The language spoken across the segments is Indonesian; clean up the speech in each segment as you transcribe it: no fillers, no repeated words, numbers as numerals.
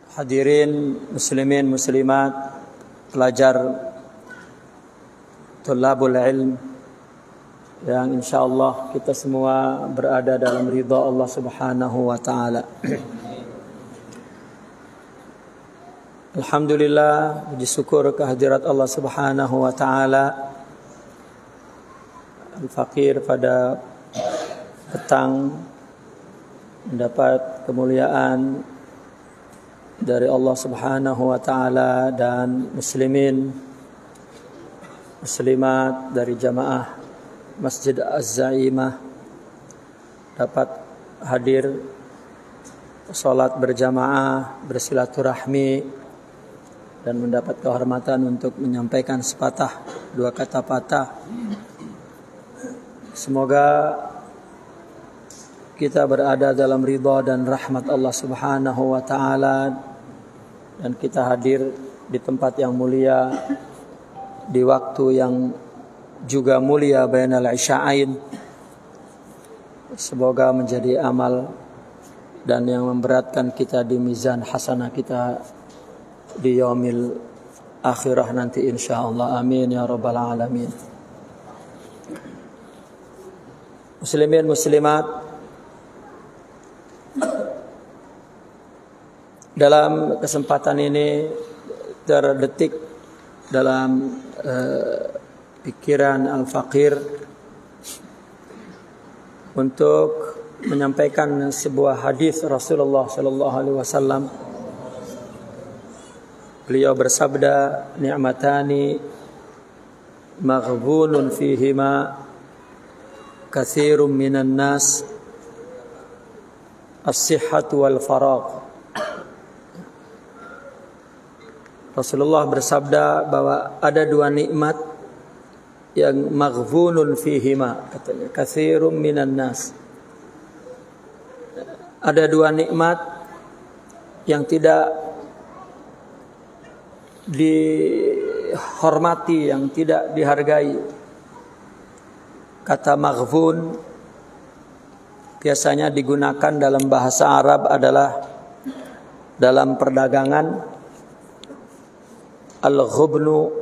Hadirin muslimin muslimat, pelajar Thullabul Ilm yang insyaallah kita semua berada dalam ridha Allah Subhanahu wa taala. Alhamdulillah, puji syukur kehadirat Allah Subhanahu wa taala. Al-Fakir pada petang mendapat kemuliaan dari Allah Subhanahu wa taala dan muslimin muslimat dari jamaah Masjid Az-Zaimah dapat hadir salat berjamaah, bersilaturahmi dan mendapat kehormatan untuk menyampaikan sepatah dua kata patah. Semoga kita berada dalam ridha dan rahmat Allah Subhanahu wa taala dan kita hadir di tempat yang mulia di waktu yang juga mulia bainal isya'ain. Semoga menjadi amal dan yang memberatkan kita di mizan hasanah kita di yaumil akhirah nanti insyaallah. Amin ya rabbal alamin. Muslimin muslimat, dalam kesempatan ini terdetik dalam pikiran Al-Fakir untuk menyampaikan sebuah hadis Rasulullah sallallahu alaihi wasallam. Beliau bersabda, "Ni'matani maghbunun fihima katsirun minan nas, as-sihhatu wal faragh." Rasulullah bersabda bahwa ada dua nikmat yang maghbunun fihima, katanya, katsirun minan nas. Ada dua nikmat yang tidak dihormati, yang tidak dihargai. Kata maghbun biasanya digunakan dalam bahasa Arab adalah dalam perdagangan. Al-ghubnu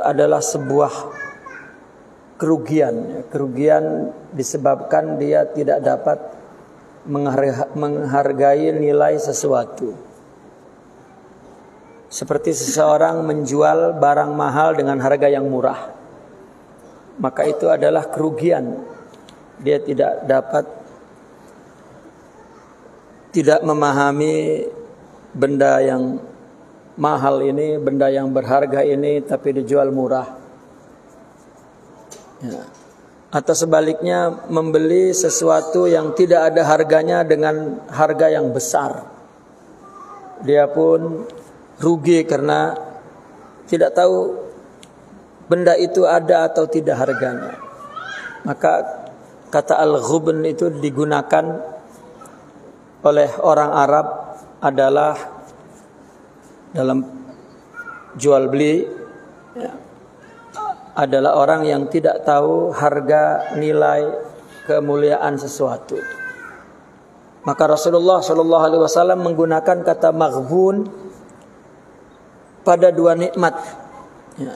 adalah sebuah kerugian. Kerugian disebabkan dia tidak dapat menghargai nilai sesuatu. Seperti seseorang menjual barang mahal dengan harga yang murah, maka itu adalah kerugian. Dia tidak memahami benda yang mahal ini, benda yang berharga ini, tapi dijual murah. Ya. Atau sebaliknya, membeli sesuatu yang tidak ada harganya dengan harga yang besar. Dia pun rugi karena tidak tahu benda itu ada atau tidak harganya. Maka kata al-ghubn itu digunakan oleh orang Arab adalah dalam jual beli, ya, adalah orang yang tidak tahu harga nilai kemuliaan sesuatu. Maka Rasulullah sallallahu alaihi wasallam menggunakan kata maghbun pada dua nikmat. Ya.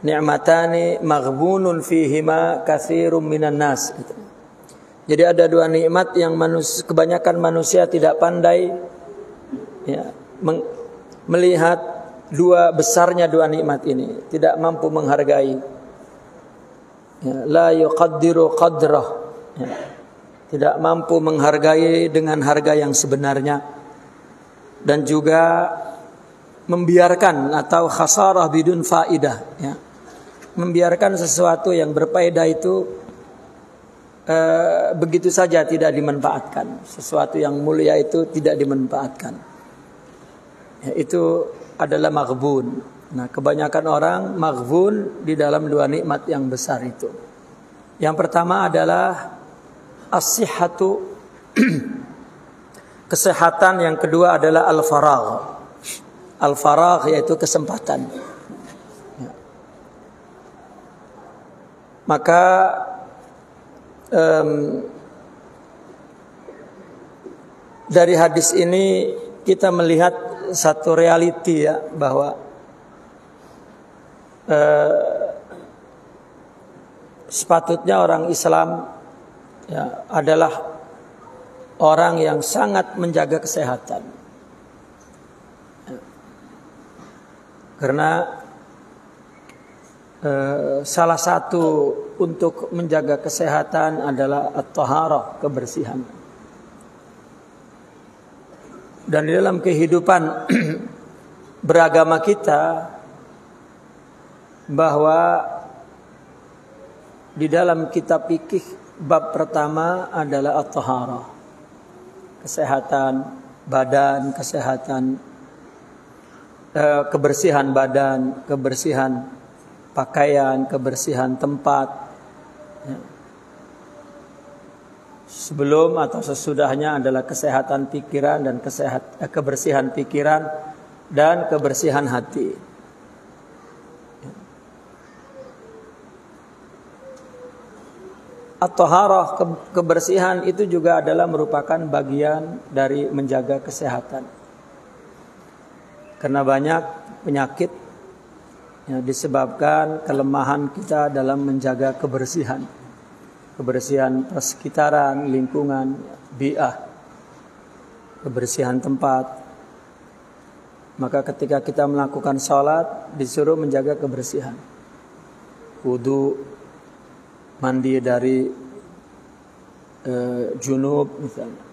Ni'matani maghbunun fihima katsirun minan nas. Jadi ada dua nikmat yang kebanyakan manusia tidak pandai, ya, melihat besarnya dua nikmat ini, tidak mampu menghargai. Ya, la yuqaddiru qadrah. Ya, tidak mampu menghargai dengan harga yang sebenarnya, dan juga membiarkan atau khasarah bidun faidah, ya. Membiarkan sesuatu yang berfaedah itu begitu saja tidak dimanfaatkan. Sesuatu yang mulia itu tidak dimanfaatkan. Ya, itu adalah maghbun. Nah, kebanyakan orang maghbun di dalam dua nikmat yang besar itu. Yang pertama adalah as-sihhatu, kesehatan. Yang kedua adalah al-faragh. Al-faragh yaitu kesempatan. Ya. Maka dari hadis ini kita melihat satu realiti ya, bahwa sepatutnya orang Islam ya, adalah orang yang sangat menjaga kesehatan. Karena salah satu untuk menjaga kesehatan adalah at-taharah, kebersihan. Dan di dalam kehidupan beragama kita, bahwa di dalam kitab fikih bab pertama adalah at-taharah, kesehatan badan, kesehatan kebersihan badan, kebersihan pakaian, kebersihan tempat. Sebelum atau sesudahnya adalah kesehatan pikiran dan kebersihan pikiran dan kebersihan hati. At-taharah, kebersihan itu juga adalah merupakan bagian dari menjaga kesehatan. Karena banyak penyakit yang disebabkan kelemahan kita dalam menjaga kebersihan. Kebersihan persekitaran, lingkungan, bi'ah, kebersihan tempat. Maka ketika kita melakukan sholat, disuruh menjaga kebersihan. Wudu, mandi dari junub misalnya.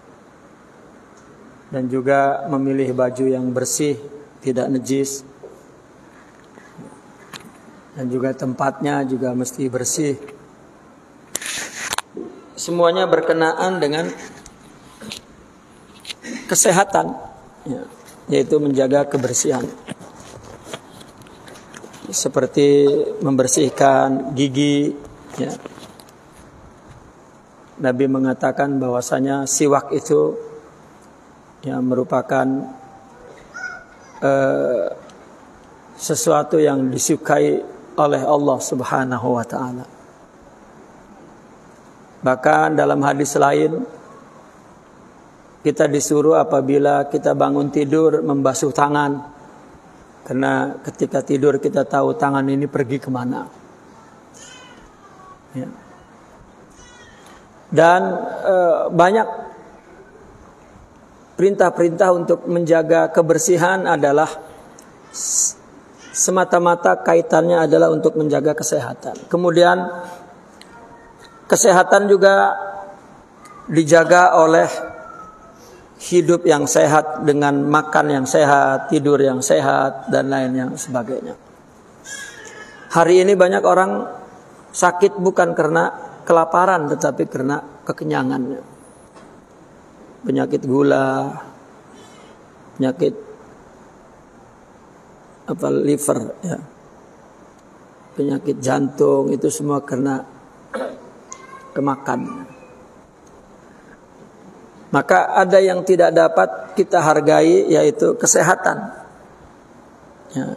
Dan juga memilih baju yang bersih, tidak najis. Dan juga tempatnya juga mesti bersih. Semuanya berkenaan dengan kesehatan, ya, yaitu menjaga kebersihan. Seperti membersihkan gigi, ya. Nabi mengatakan bahwasanya siwak itu ya merupakan sesuatu yang disukai oleh Allah Subhanahu wa taala. Bahkan dalam hadis lain kita disuruh apabila kita bangun tidur membasuh tangan, karena ketika tidur kita tahu tangan ini pergi kemana. Ya. Dan banyak perintah-perintah untuk menjaga kebersihan adalah semata-mata kaitannya adalah untuk menjaga kesehatan. Kemudian kesehatan juga dijaga oleh hidup yang sehat dengan makan yang sehat, tidur yang sehat, dan lain yang sebagainya. Hari ini banyak orang sakit bukan karena kelaparan, tetapi karena kekenyangannya. Penyakit gula, penyakit liver, ya, penyakit jantung, itu semua karena kemakan. Maka ada yang tidak dapat kita hargai, yaitu kesehatan, ya,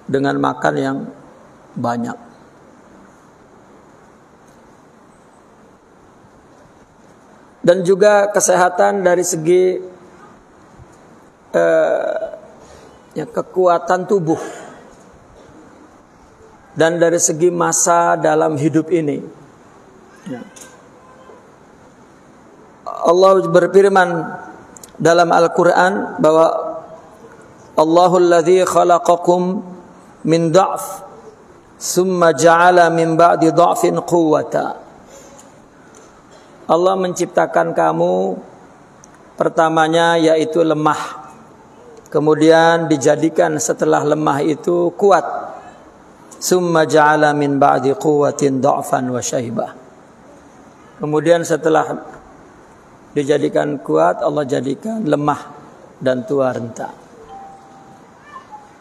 dengan makan yang banyak. Dan juga kesehatan dari segi ya, kekuatan tubuh dan dari segi masa dalam hidup ini. Ya. Allah berfirman dalam Al-Quran bahwa Allahul ladzi khalaqakum min dha'f summa ja'ala min ba'di dha'fin quwwata. Allah menciptakan kamu pertamanya yaitu lemah, kemudian dijadikan setelah lemah itu kuat. Summa ja'ala min ba'di quwwatin dha'fan wa syaibah. Kemudian setelah dijadikan kuat, Allah jadikan lemah dan tua renta.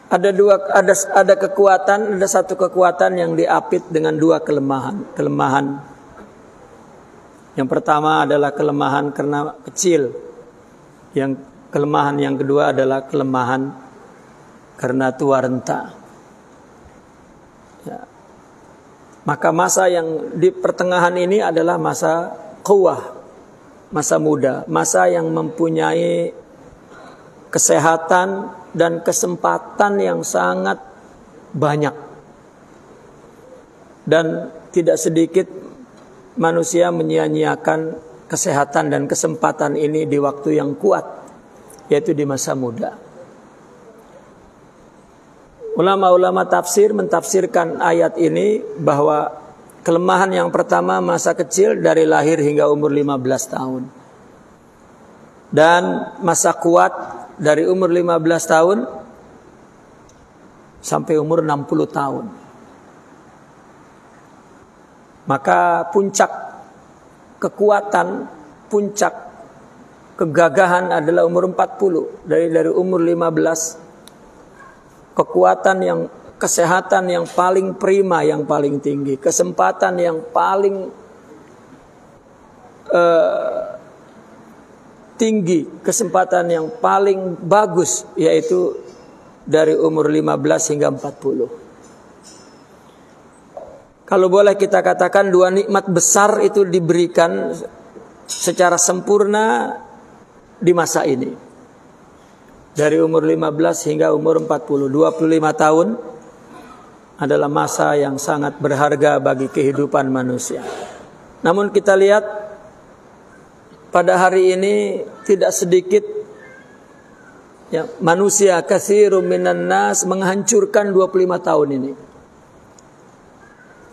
Ada kekuatan, ada satu kekuatan yang diapit dengan dua kelemahan. Yang pertama adalah kelemahan karena kecil. Yang kelemahan yang kedua adalah kelemahan karena tua renta. Ya. Maka masa yang di pertengahan ini adalah masa quwwah, masa muda, masa yang mempunyai kesehatan dan kesempatan yang sangat banyak. Dan tidak sedikit manusia menyia-nyiakan kesehatan dan kesempatan ini di waktu yang kuat, yaitu di masa muda. Ulama-ulama tafsir mentafsirkan ayat ini bahwa kelemahan yang pertama masa kecil dari lahir hingga umur 15 tahun. Dan masa kuat dari umur 15 tahun sampai umur 60 tahun. Maka puncak kekuatan, puncak kegagahan adalah umur 40. Dari umur 15, kekuatan yang, kesehatan yang paling prima, yang paling tinggi, kesempatan yang paling tinggi, kesempatan yang paling bagus, yaitu dari umur 15 hingga 40. Kalau boleh kita katakan dua nikmat besar itu diberikan secara sempurna di masa ini. Dari umur 15 hingga umur 40, 25 tahun adalah masa yang sangat berharga bagi kehidupan manusia. Namun kita lihat pada hari ini tidak sedikit ya, manusia katsirun minan nas menghancurkan 25 tahun ini.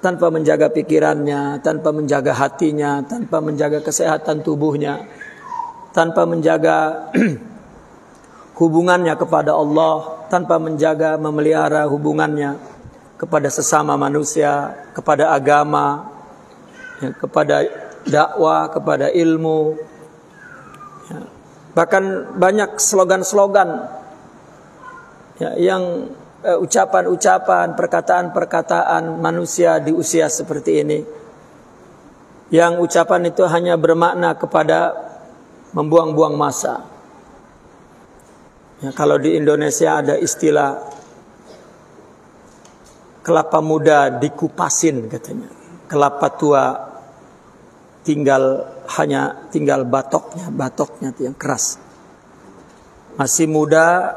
Tanpa menjaga pikirannya, tanpa menjaga hatinya, tanpa menjaga kesehatan tubuhnya, tanpa menjaga hubungannya kepada Allah, tanpa menjaga memelihara hubungannya kepada sesama manusia, kepada agama, ya, kepada dakwah, kepada ilmu. Ya. Bahkan banyak slogan-slogan ya, yang ucapan-ucapan, perkataan-perkataan manusia di usia seperti ini, yang ucapan itu hanya bermakna kepada membuang-buang masa. Ya, kalau di Indonesia ada istilah kelapa muda dikupasin katanya, kelapa tua tinggal batoknya itu yang keras. Masih muda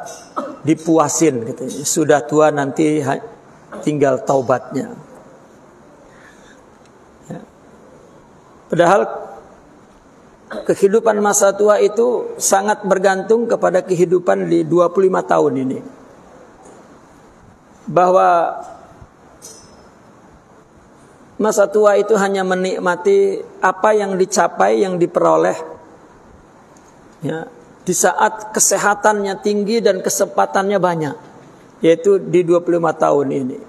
dipuasin katanya. Sudah tua nanti tinggal taubatnya. Ya. Padahal kehidupan masa tua itu sangat bergantung kepada kehidupan di 25 tahun ini. Bahwa masa tua itu hanya menikmati apa yang dicapai, yang diperoleh ya, di saat kesehatannya tinggi dan kesempatannya banyak, yaitu di 25 tahun ini.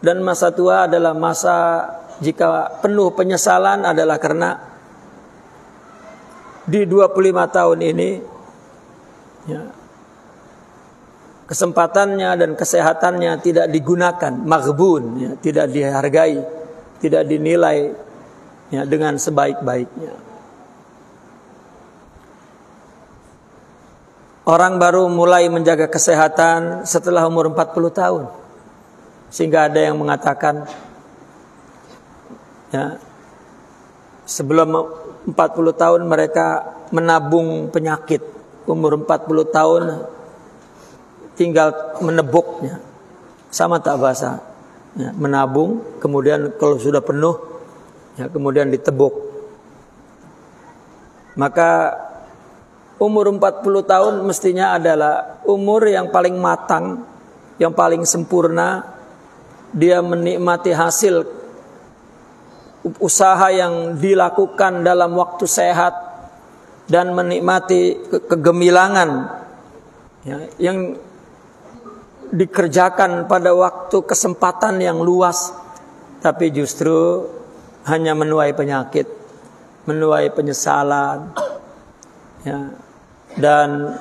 Dan masa tua adalah masa jika penuh penyesalan adalah karena di 25 tahun ini ya, kesempatannya dan kesehatannya tidak digunakan, maghbun ya, tidak dihargai, tidak dinilai ya, dengan sebaik-baiknya. Orang baru mulai menjaga kesehatan setelah umur 40 tahun. Sehingga ada yang mengatakan ya, sebelum 40 tahun mereka menabung penyakit. Umur 40 tahun tinggal menebuknya. Sama tak bahasa ya, menabung, kemudian kalau sudah penuh ya, kemudian ditebuk. Maka umur 40 tahun mestinya adalah umur yang paling matang, yang paling sempurna. Dia menikmati hasil usaha yang dilakukan dalam waktu sehat dan menikmati kegemilangan ya, yang dikerjakan pada waktu kesempatan yang luas, tapi justru hanya menuai penyakit, menuai penyesalan ya, dan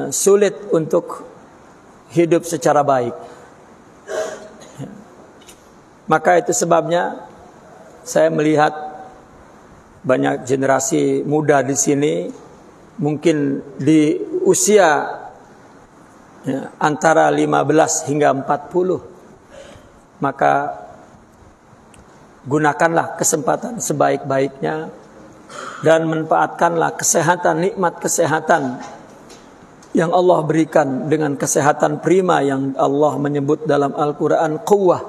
sulit untuk hidup secara baik ya. Maka itu sebabnya saya melihat banyak generasi muda di sini, mungkin di usia ya, antara 15 hingga 40, maka gunakanlah kesempatan sebaik-baiknya dan manfaatkanlah kesehatan, nikmat kesehatan yang Allah berikan dengan kesehatan prima yang Allah menyebut dalam Al-Quran quwwah,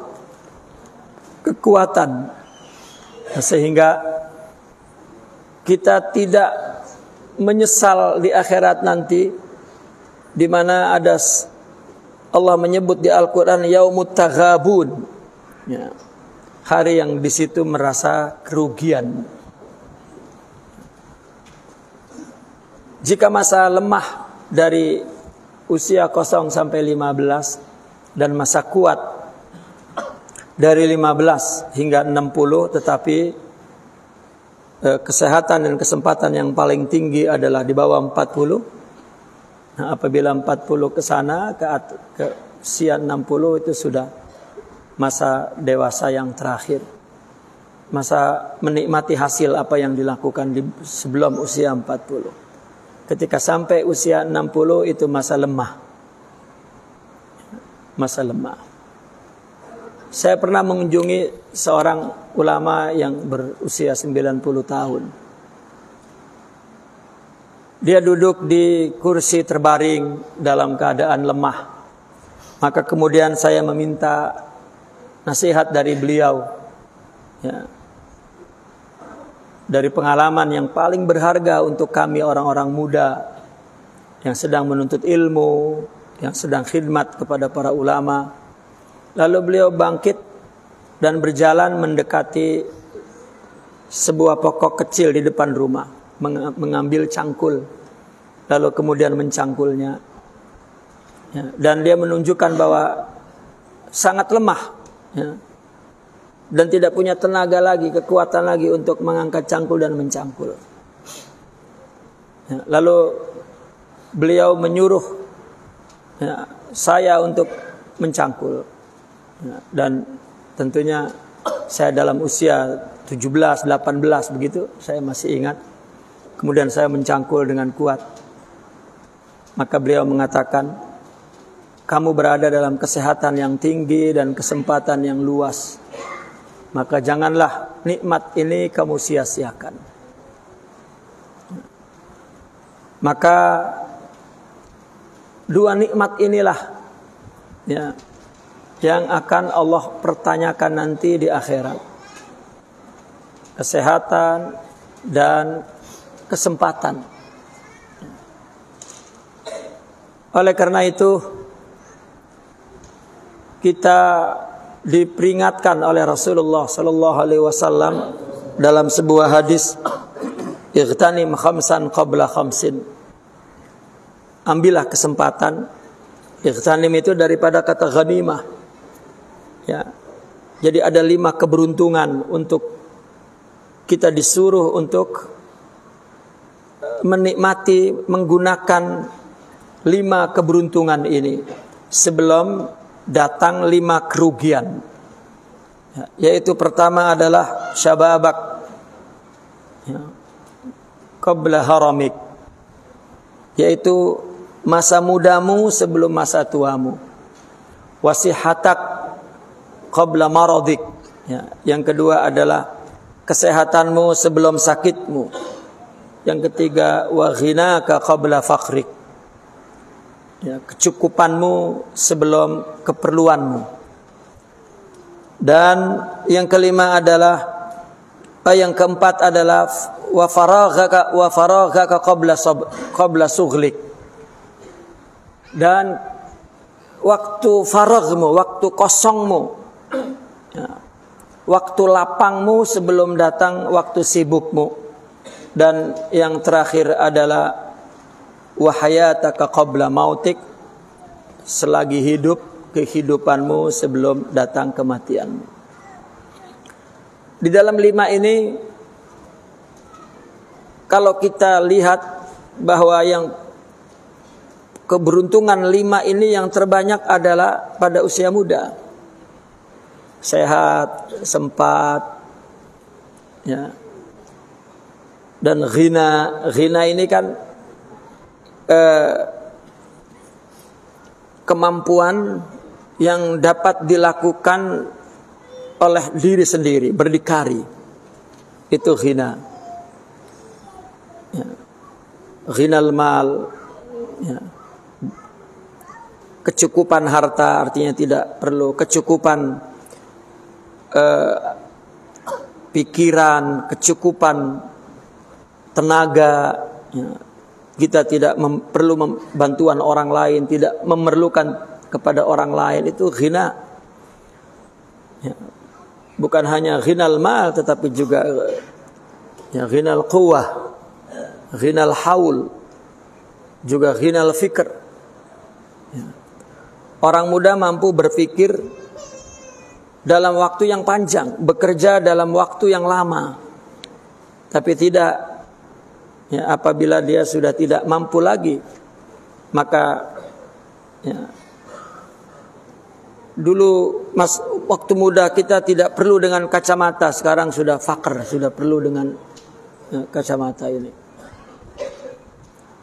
kekuatan, sehingga kita tidak menyesal di akhirat nanti, di mana ada Allah menyebut di Al-Quran yaumut taghabun, ya, hari yang di situ merasa kerugian. Jika masa lemah dari usia 0 sampai 15 dan masa kuat dari 15 hingga 60, tetapi kesehatan dan kesempatan yang paling tinggi adalah di bawah 40. Nah, apabila 40 ke sana ke usia 60 itu sudah masa dewasa yang terakhir. Masa menikmati hasil apa yang dilakukan sebelum usia 40. Ketika sampai usia 60 itu masa lemah. Masa lemah. Saya pernah mengunjungi seorang ulama yang berusia 90 tahun. Dia duduk di kursi terbaring dalam keadaan lemah. Maka kemudian saya meminta nasihat dari beliau. Ya. Dari pengalaman yang paling berharga untuk kami orang-orang muda yang sedang menuntut ilmu, yang sedang khidmat kepada para ulama. Lalu beliau bangkit dan berjalan mendekati sebuah pokok kecil di depan rumah, mengambil cangkul, lalu kemudian mencangkulnya. Ya, dan dia menunjukkan bahwa sangat lemah, ya, dan tidak punya tenaga lagi, kekuatan lagi untuk mengangkat cangkul dan mencangkul. Ya, lalu beliau menyuruh, ya, saya untuk mencangkul. Ya, dan tentunya saya dalam usia 17, 18 begitu, saya masih ingat. Kemudian saya mencangkul dengan kuat. Maka beliau mengatakan, kamu berada dalam kesehatan yang tinggi dan kesempatan yang luas. Maka janganlah nikmat ini kamu sia-siakan. Maka dua nikmat inilah, ya, yang akan Allah pertanyakan nanti di akhirat. Kesehatan dan kesempatan. Oleh karena itu kita diperingatkan oleh Rasulullah sallallahu alaihi wasallam dalam sebuah hadis, "Ightanim khamsan qabla khamsin." Ambillah kesempatan. Ightanim itu daripada kata ghanimah. Ya. Jadi ada 5 keberuntungan untuk kita disuruh untuk menikmati, menggunakan 5 keberuntungan ini sebelum datang 5 kerugian. Ya, yaitu pertama adalah syababak, ya, qabla haramik, yaitu masa mudamu sebelum masa tuamu. Wasihatak qabla maradik, ya, yang kedua adalah kesehatanmu sebelum sakitmu. Yang ketiga, wa ghinaka qabla faqrik, ya, kecukupanmu sebelum keperluanmu. Dan yang kelima adalah, yang keempat adalah wa faraghaka qabla sughlik. Dan waktu faraghmu, waktu kosongmu, ya, waktu lapangmu sebelum datang waktu sibukmu. Dan yang terakhir adalah wa hayataka qabla mautik, selagi hidup, kehidupanmu sebelum datang kematianmu. Di dalam 5 ini, kalau kita lihat bahwa yang keberuntungan 5 ini yang terbanyak adalah pada usia muda. Sehat, sempat, ya. Dan ghina ini kan kemampuan yang dapat dilakukan oleh diri sendiri, berdikari. Itu ghina. ya. Ghinal mal, ya. Kecukupan harta, artinya tidak perlu kecukupan pikiran, kecukupan tenaga, ya. Kita tidak perlu bantuan orang lain, tidak memerlukan kepada orang lain, itu ghina. Ya. Bukan hanya ghinal mal, tetapi juga ya, ghinal quwwah, ghinal haul, juga ghinal fikr. Ya. Orang muda mampu berpikir dalam waktu yang panjang, bekerja dalam waktu yang lama, tapi tidak, ya, apabila dia sudah tidak mampu lagi, maka ya, dulu waktu muda kita tidak perlu dengan kacamata, sekarang sudah fakir, sudah perlu dengan ya, kacamata ini.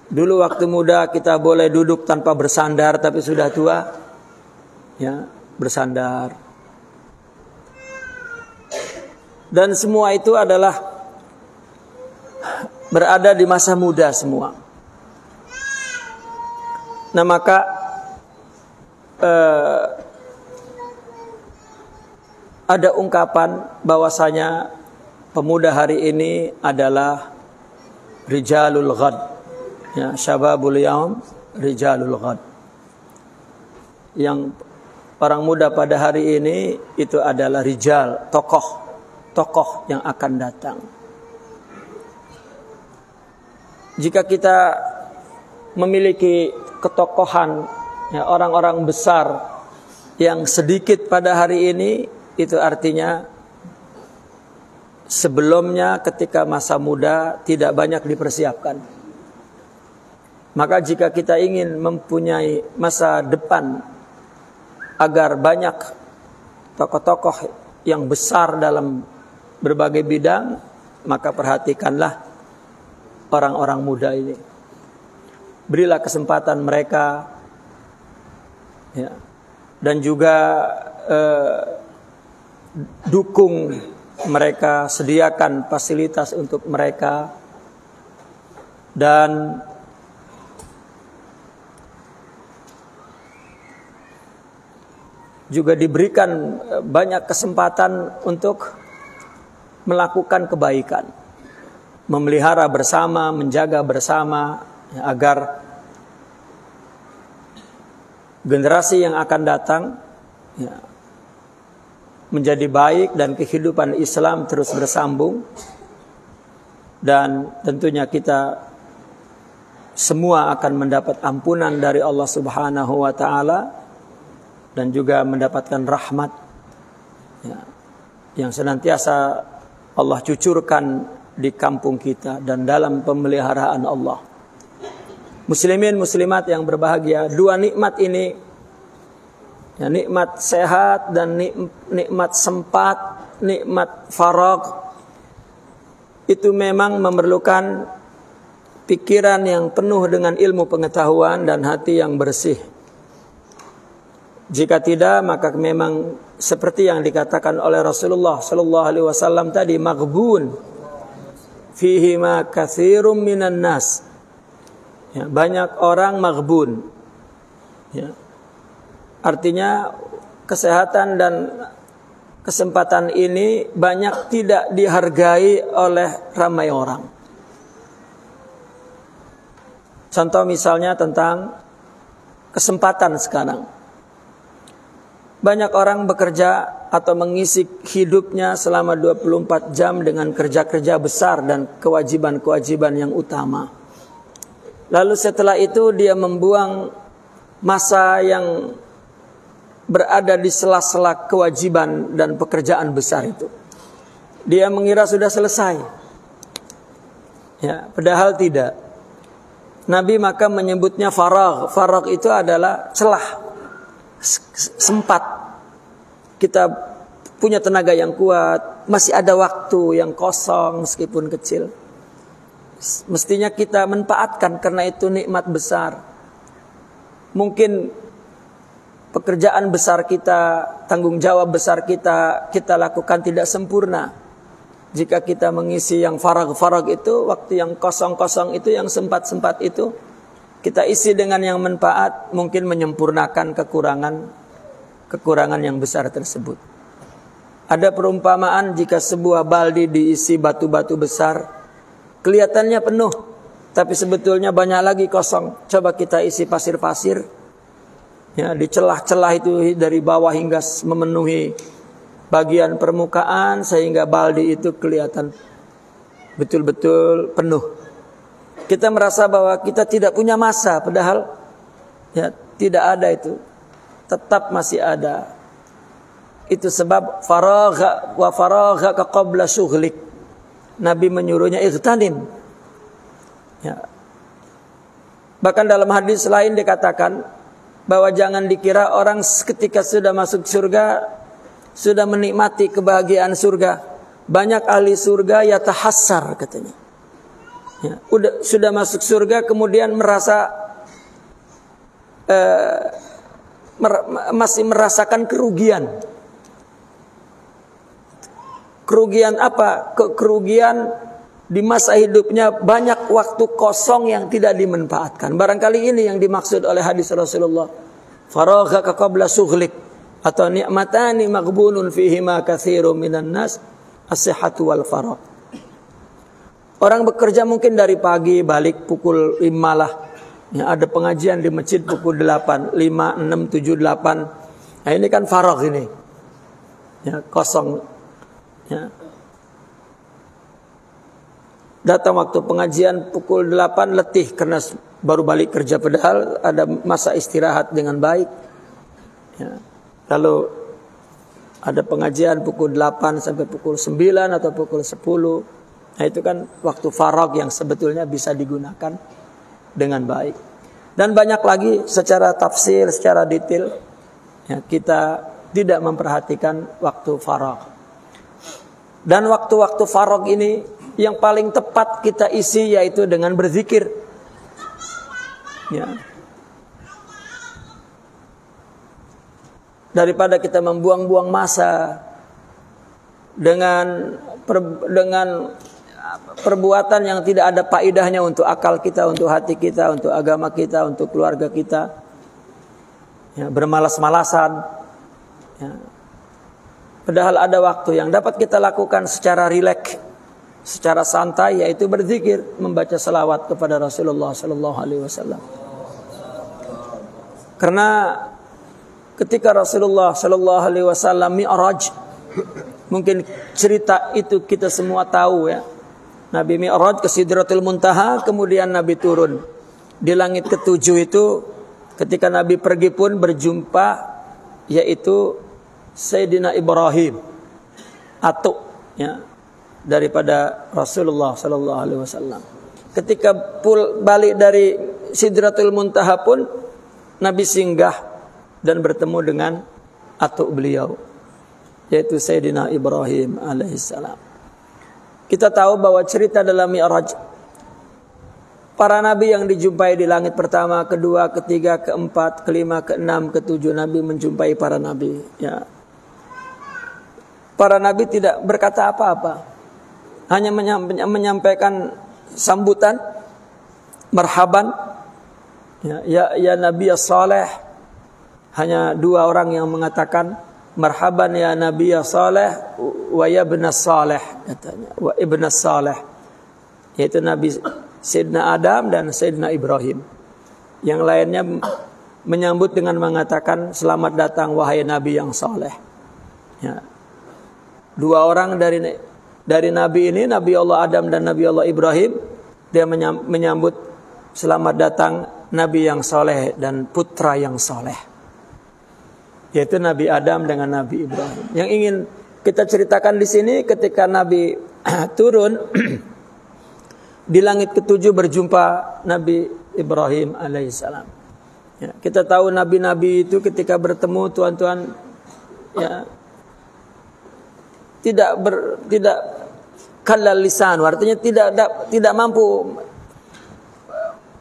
Dulu waktu muda kita boleh duduk tanpa bersandar, tapi sudah tua ya bersandar. Dan semua itu adalah berada di masa muda semua. Nah maka ada ungkapan bahwasanya pemuda hari ini adalah rijalul ghad, ya, syababul yaum rijalul ghad. Yang orang muda pada hari ini itu adalah rijal, tokoh yang akan datang. Jika kita memiliki ketokohan, ya, orang-orang besar yang sedikit pada hari ini, itu artinya sebelumnya ketika masa muda tidak banyak dipersiapkan. Maka jika kita ingin mempunyai masa depan agar banyak tokoh-tokoh yang besar dalam berbagai bidang, maka perhatikanlah orang-orang muda ini. Berilah kesempatan mereka, ya, dan juga dukung mereka, sediakan fasilitas untuk mereka, dan juga diberikan banyak kesempatan untuk melakukan kebaikan, memelihara bersama, menjaga bersama, ya, agar generasi yang akan datang, ya, menjadi baik dan kehidupan Islam terus bersambung. Dan tentunya kita semua akan mendapat ampunan dari Allah Subhanahu wa taala dan juga mendapatkan rahmat, ya, yang senantiasa Allah cucurkan di kampung kita dan dalam pemeliharaan Allah. Muslimin muslimat yang berbahagia, dua nikmat ini, ya, nikmat sehat dan nikmat sempat, nikmat faragh, itu memang memerlukan pikiran yang penuh dengan ilmu pengetahuan dan hati yang bersih. Jika tidak, maka memang seperti yang dikatakan oleh Rasulullah sallallahu alaihi wasallam tadi, maghbun fihi ma katsirum minan nas. Ya, banyak orang maghbun. Ya. Artinya kesehatan dan kesempatan ini banyak tidak dihargai oleh ramai orang. Contoh misalnya tentang kesempatan sekarang. Banyak orang bekerja atau mengisi hidupnya selama 24 jam dengan kerja-kerja besar dan kewajiban-kewajiban yang utama. Lalu setelah itu dia membuang masa yang berada di sela-sela kewajiban dan pekerjaan besar itu. Dia mengira sudah selesai. Ya, padahal tidak. Nabi maka menyebutnya faragh. Faragh itu adalah celah, sempat. Kita punya tenaga yang kuat, masih ada waktu yang kosong meskipun kecil. Mestinya kita manfaatkan karena itu nikmat besar. Mungkin pekerjaan besar kita, tanggung jawab besar kita lakukan tidak sempurna. jika kita mengisi yang farag-farag itu, waktu yang kosong-kosong itu, yang sempat-sempat itu, kita isi dengan yang manfaat, mungkin menyempurnakan kekurangan yang besar tersebut. Ada perumpamaan jika sebuah baldi diisi batu-batu besar, kelihatannya penuh, tapi sebetulnya banyak lagi kosong. Coba kita isi pasir-pasir, ya, di celah-celah itu dari bawah hingga memenuhi bagian permukaan, sehingga baldi itu kelihatan betul-betul penuh. Kita merasa bahwa kita tidak punya masa, padahal ya tidak ada itu, tetap masih ada. Itu sebab faragha wa faragha qabla syughlik. Nabi menyuruhnya ightanim. Ya. Bahkan dalam hadis lain dikatakan bahwa jangan dikira orang ketika sudah masuk surga, sudah menikmati kebahagiaan surga. Banyak ahli surga yatahassar katanya. Ya, sudah masuk surga kemudian merasa masih merasakan kerugian. Kerugian apa? Kerugian di masa hidupnya banyak waktu kosong yang tidak dimanfaatkan. Barangkali ini yang dimaksud oleh hadis Rasulullah. Faragha qabla syughlik. Atau ni'matani maghbunun fihima katsirun minan nas, as-sihhatu wal faragh. Orang bekerja mungkin dari pagi balik pukul 5 lah. Ya, ada pengajian di masjid pukul 8, 5, 6, 7, 8. Nah, ini kan faragh ini. Ya, kosong. Ya. Datang waktu pengajian pukul 8 letih karena baru balik kerja, padahal ada masa istirahat dengan baik. Ya. Lalu ada pengajian pukul 8 sampai pukul 9 atau pukul 10. Nah itu kan waktu faragh yang sebetulnya bisa digunakan dengan baik. Dan banyak lagi secara tafsir, secara detail, ya, kita tidak memperhatikan waktu faragh. Dan waktu-waktu faragh ini yang paling tepat kita isi yaitu dengan berzikir. Ya. Daripada kita membuang-buang masa dengan perbuatan yang tidak ada faedahnya untuk akal kita, untuk hati kita, untuk agama kita, untuk keluarga kita, ya, bermalas-malasan, ya. Padahal ada waktu yang dapat kita lakukan secara rileks, secara santai, yaitu berzikir, membaca salawat kepada Rasulullah Sallallahu Alaihi Wasallam. Karena ketika Rasulullah Sallallahu Alaihi Wasallam Mi'raj, mungkin cerita itu kita semua tahu ya. Nabi Mi'raj ke Sidratul Muntaha, kemudian Nabi turun di langit ketujuh itu. Ketika Nabi pergi pun berjumpa yaitu Sayyidina Ibrahim, atuk ya daripada Rasulullah Sallallahu Alaihi Wasallam. Ketika balik dari Sidratul Muntaha pun Nabi singgah dan bertemu dengan atuk beliau, yaitu Sayyidina Ibrahim alaihissalam. Kita tahu bahwa cerita dalam Mi'raj, para nabi yang dijumpai di langit pertama, kedua, ketiga, keempat, kelima, keenam, ketujuh, Nabi menjumpai para nabi. Ya. Para nabi tidak berkata apa-apa, hanya menyampaikan sambutan, marhaban, ya Nabi as-salih. Hanya dua orang yang mengatakan marhaban ya Nabi as-salih wa ya ibnas salih, katanya, wa ibnas salih, yaitu Nabi Sayyidina Adam dan Sayyidina Ibrahim. Yang lainnya menyambut dengan mengatakan selamat datang wahai Nabi yang saleh. Ya. Dua orang dari Nabi ini, Nabi Allah Adam dan Nabi Allah Ibrahim, dia menyambut selamat datang Nabi yang saleh dan putra yang saleh, yaitu Nabi Adam dengan Nabi Ibrahim. Yang ingin kita ceritakan di sini, ketika Nabi turun di langit ketujuh berjumpa Nabi Ibrahim alaihissalam. Ya, kita tahu nabi-nabi itu ketika bertemu tuan-tuan, ya, tidak kalal lisan, artinya tidak mampu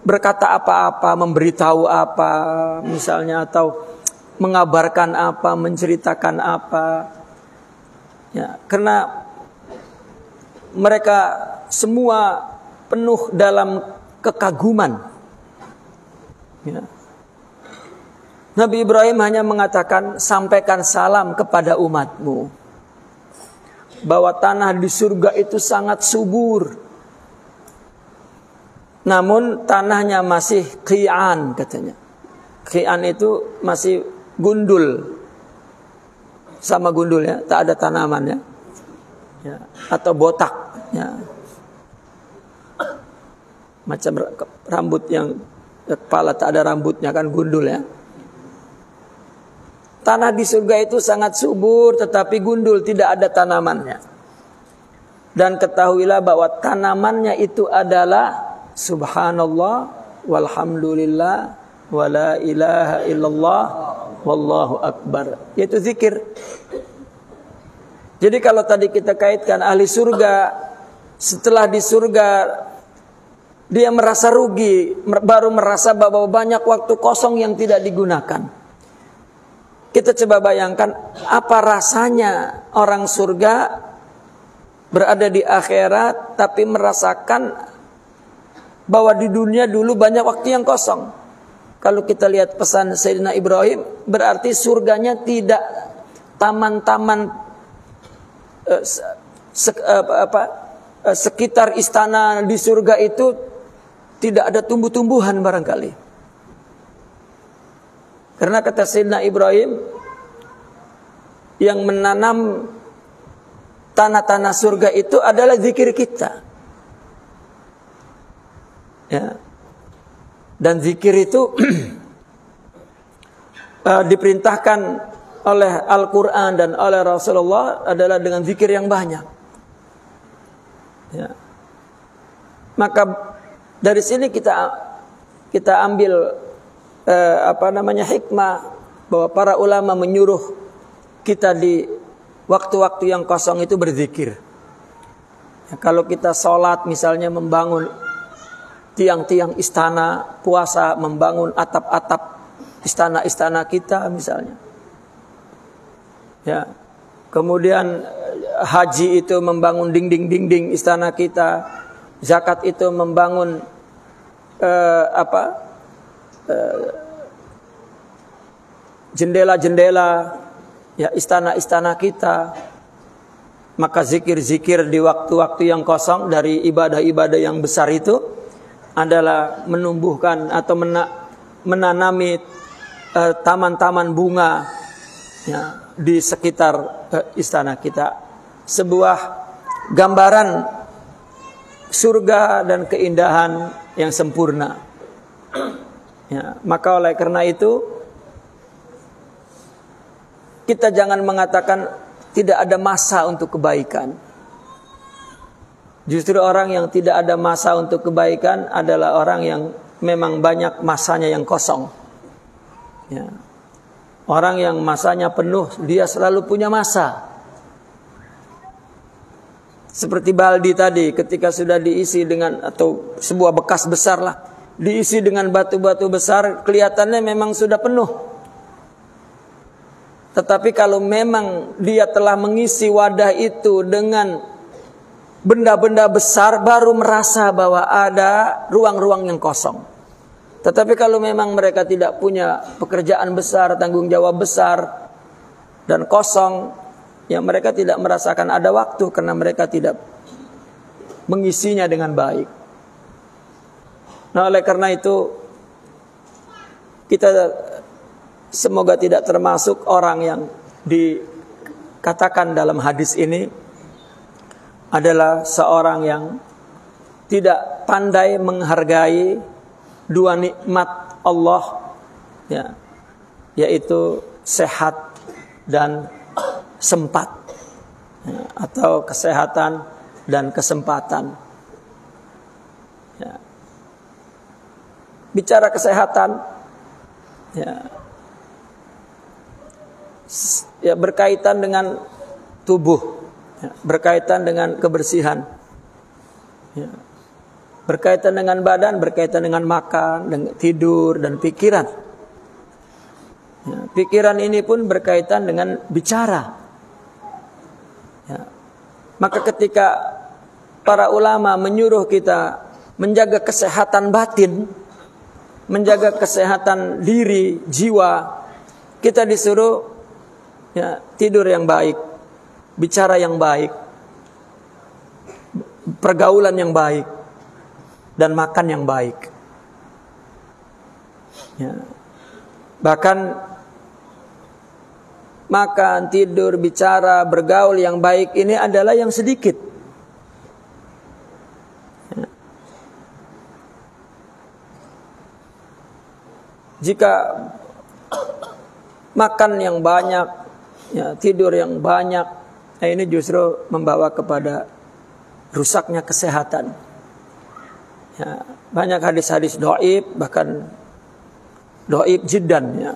berkata apa-apa, memberitahu apa misalnya, atau mengabarkan apa, menceritakan apa. Ya, karena mereka semua penuh dalam kekaguman. Ya. Nabi Ibrahim hanya mengatakan, sampaikan salam kepada umatmu bahwa tanah di surga itu sangat subur. Namun tanahnya masih qi'an katanya. Qi'an itu masih gundul. Sama gundul ya, tak ada tanaman ya. Atau botak ya. Macam rambut yang kepala tak ada rambutnya kan gundul ya. Tanah di surga itu sangat subur tetapi gundul, tidak ada tanamannya. Dan ketahuilah bahwa tanamannya itu adalah subhanallah walhamdulillah wala ilaha illallah wallahu akbar, yaitu zikir. Jadi kalau tadi kita kaitkan ahli surga, setelah di surga dia merasa rugi, baru merasa bahwa banyak waktu kosong yang tidak digunakan. Kita coba bayangkan apa rasanya orang surga berada di akhirat tapi merasakan bahwa di dunia dulu banyak waktu yang kosong. Kalau kita lihat pesan Sayyidina Ibrahim, berarti surganya tidak taman-taman sekitar istana di surga itu tidak ada tumbuh-tumbuhan barangkali. Karena kata Sayyidina Ibrahim, yang menanam tanah-tanah surga itu adalah zikir kita. Ya. Dan zikir itu diperintahkan oleh Al-Quran dan oleh Rasulullah adalah dengan zikir yang banyak. Ya. Maka dari sini kita ambil hikmah bahwa para ulama menyuruh kita di waktu-waktu yang kosong itu berzikir. Ya, kalau kita sholat misalnya membangun tiang-tiang istana, puasa membangun atap-atap istana-istana kita misalnya. Ya. Kemudian haji itu membangun dinding-dinding istana kita, zakat itu membangun jendela-jendela ya istana-istana kita. Maka zikir-zikir di waktu-waktu yang kosong dari ibadah-ibadah yang besar itu adalah menumbuhkan atau menanami taman-taman bunga ya, di sekitar istana kita. Sebuah gambaran surga dan keindahan yang sempurna. Ya, maka oleh karena itu kita jangan mengatakan tidak ada masa untuk kebaikan. Justru orang yang tidak ada masa untuk kebaikan adalah orang yang memang banyak masanya yang kosong. Ya. Orang yang masanya penuh, dia selalu punya masa. Seperti baldi tadi, ketika sudah diisi dengan, atau sebuah bekas besar lah, diisi dengan batu-batu besar, kelihatannya memang sudah penuh. Tetapi kalau memang dia telah mengisi wadah itu dengan benda-benda besar, baru merasa bahwa ada ruang-ruang yang kosong. Tetapi kalau memang mereka tidak punya pekerjaan besar, tanggung jawab besar, dan kosong, ya mereka tidak merasakan ada waktu karena mereka tidak mengisinya dengan baik. Nah, oleh karena itu kita semoga tidak termasuk orang yang dikatakan dalam hadis ini adalah seorang yang tidak pandai menghargai dua nikmat Allah ya, yaitu sehat dan sempat ya, atau kesehatan dan kesempatan ya. Bicara kesehatan ya berkaitan dengan tubuh ya, berkaitan dengan kebersihan ya, berkaitan dengan badan, berkaitan dengan makan, dengan tidur dan pikiran ya, pikiran ini pun berkaitan dengan bicara ya. Maka ketika para ulama menyuruh kita menjaga kesehatan batin, menjaga kesehatan diri, jiwa, kita disuruh ya, tidur yang baik, bicara yang baik, pergaulan yang baik, dan makan yang baik. Ya. Bahkan makan, tidur, bicara, bergaul yang baik ini adalah yang sedikit. Ya. Jika makan yang banyak, ya, tidur yang banyak, ini justru membawa kepada rusaknya kesehatan. Ya, banyak hadis-hadis dhaif, bahkan dhaif jiddan, ya.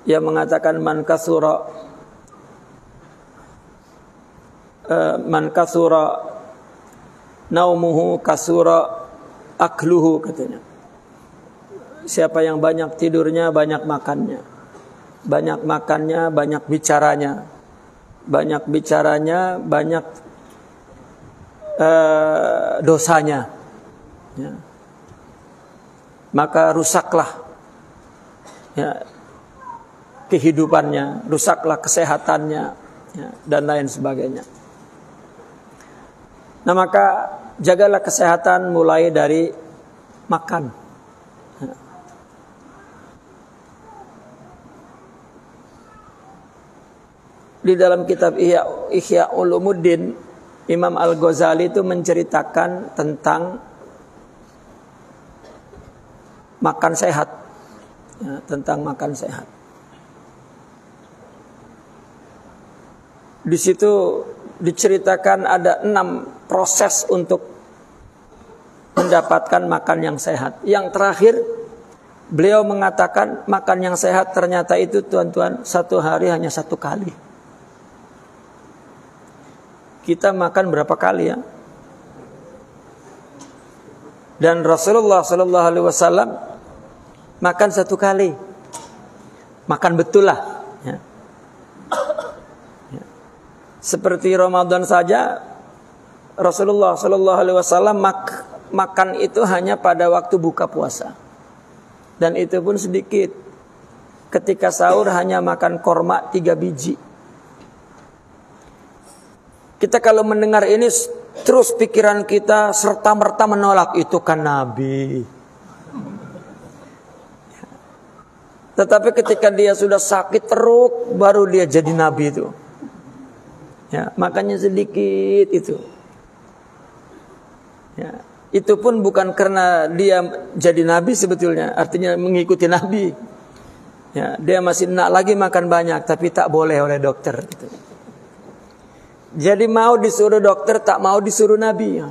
Yang mengatakan man kasura naumuhu kasura akluhu, katanya. Siapa yang banyak tidurnya, banyak makannya. Banyak makannya, banyak bicaranya. Banyak bicaranya, banyak dosanya. Ya. Maka rusaklah ya, kehidupannya, rusaklah kesehatannya, ya, dan lain sebagainya. Nah, maka jagalah kesehatan mulai dari makan. Ya. Di dalam kitab Ihya Ulumuddin, Imam Al-Ghazali itu menceritakan tentang makan sehat, ya, tentang makan sehat. Di situ diceritakan ada 6 proses untuk mendapatkan makan yang sehat. Yang terakhir, beliau mengatakan makan yang sehat ternyata itu, tuan-tuan, 1 hari hanya 1 kali. Kita makan berapa kali, ya? Dan Rasulullah SAW makan 1 kali, makan betul lah. Ya. Ya. Seperti Ramadan saja, Rasulullah SAW makan itu hanya pada waktu buka puasa, dan itu pun sedikit. Ketika sahur hanya makan korma 3 biji. Kita kalau mendengar ini, terus pikiran kita serta-merta menolak, itu kan Nabi. Tetapi ketika dia sudah sakit perut, baru dia jadi Nabi itu. Ya, makannya sedikit itu. Ya, itu pun bukan karena dia jadi Nabi sebetulnya, artinya mengikuti Nabi. Ya, dia masih nak lagi makan banyak, tapi tak boleh oleh dokter. Gitu. Jadi mau disuruh dokter, tak mau disuruh Nabi. Ya.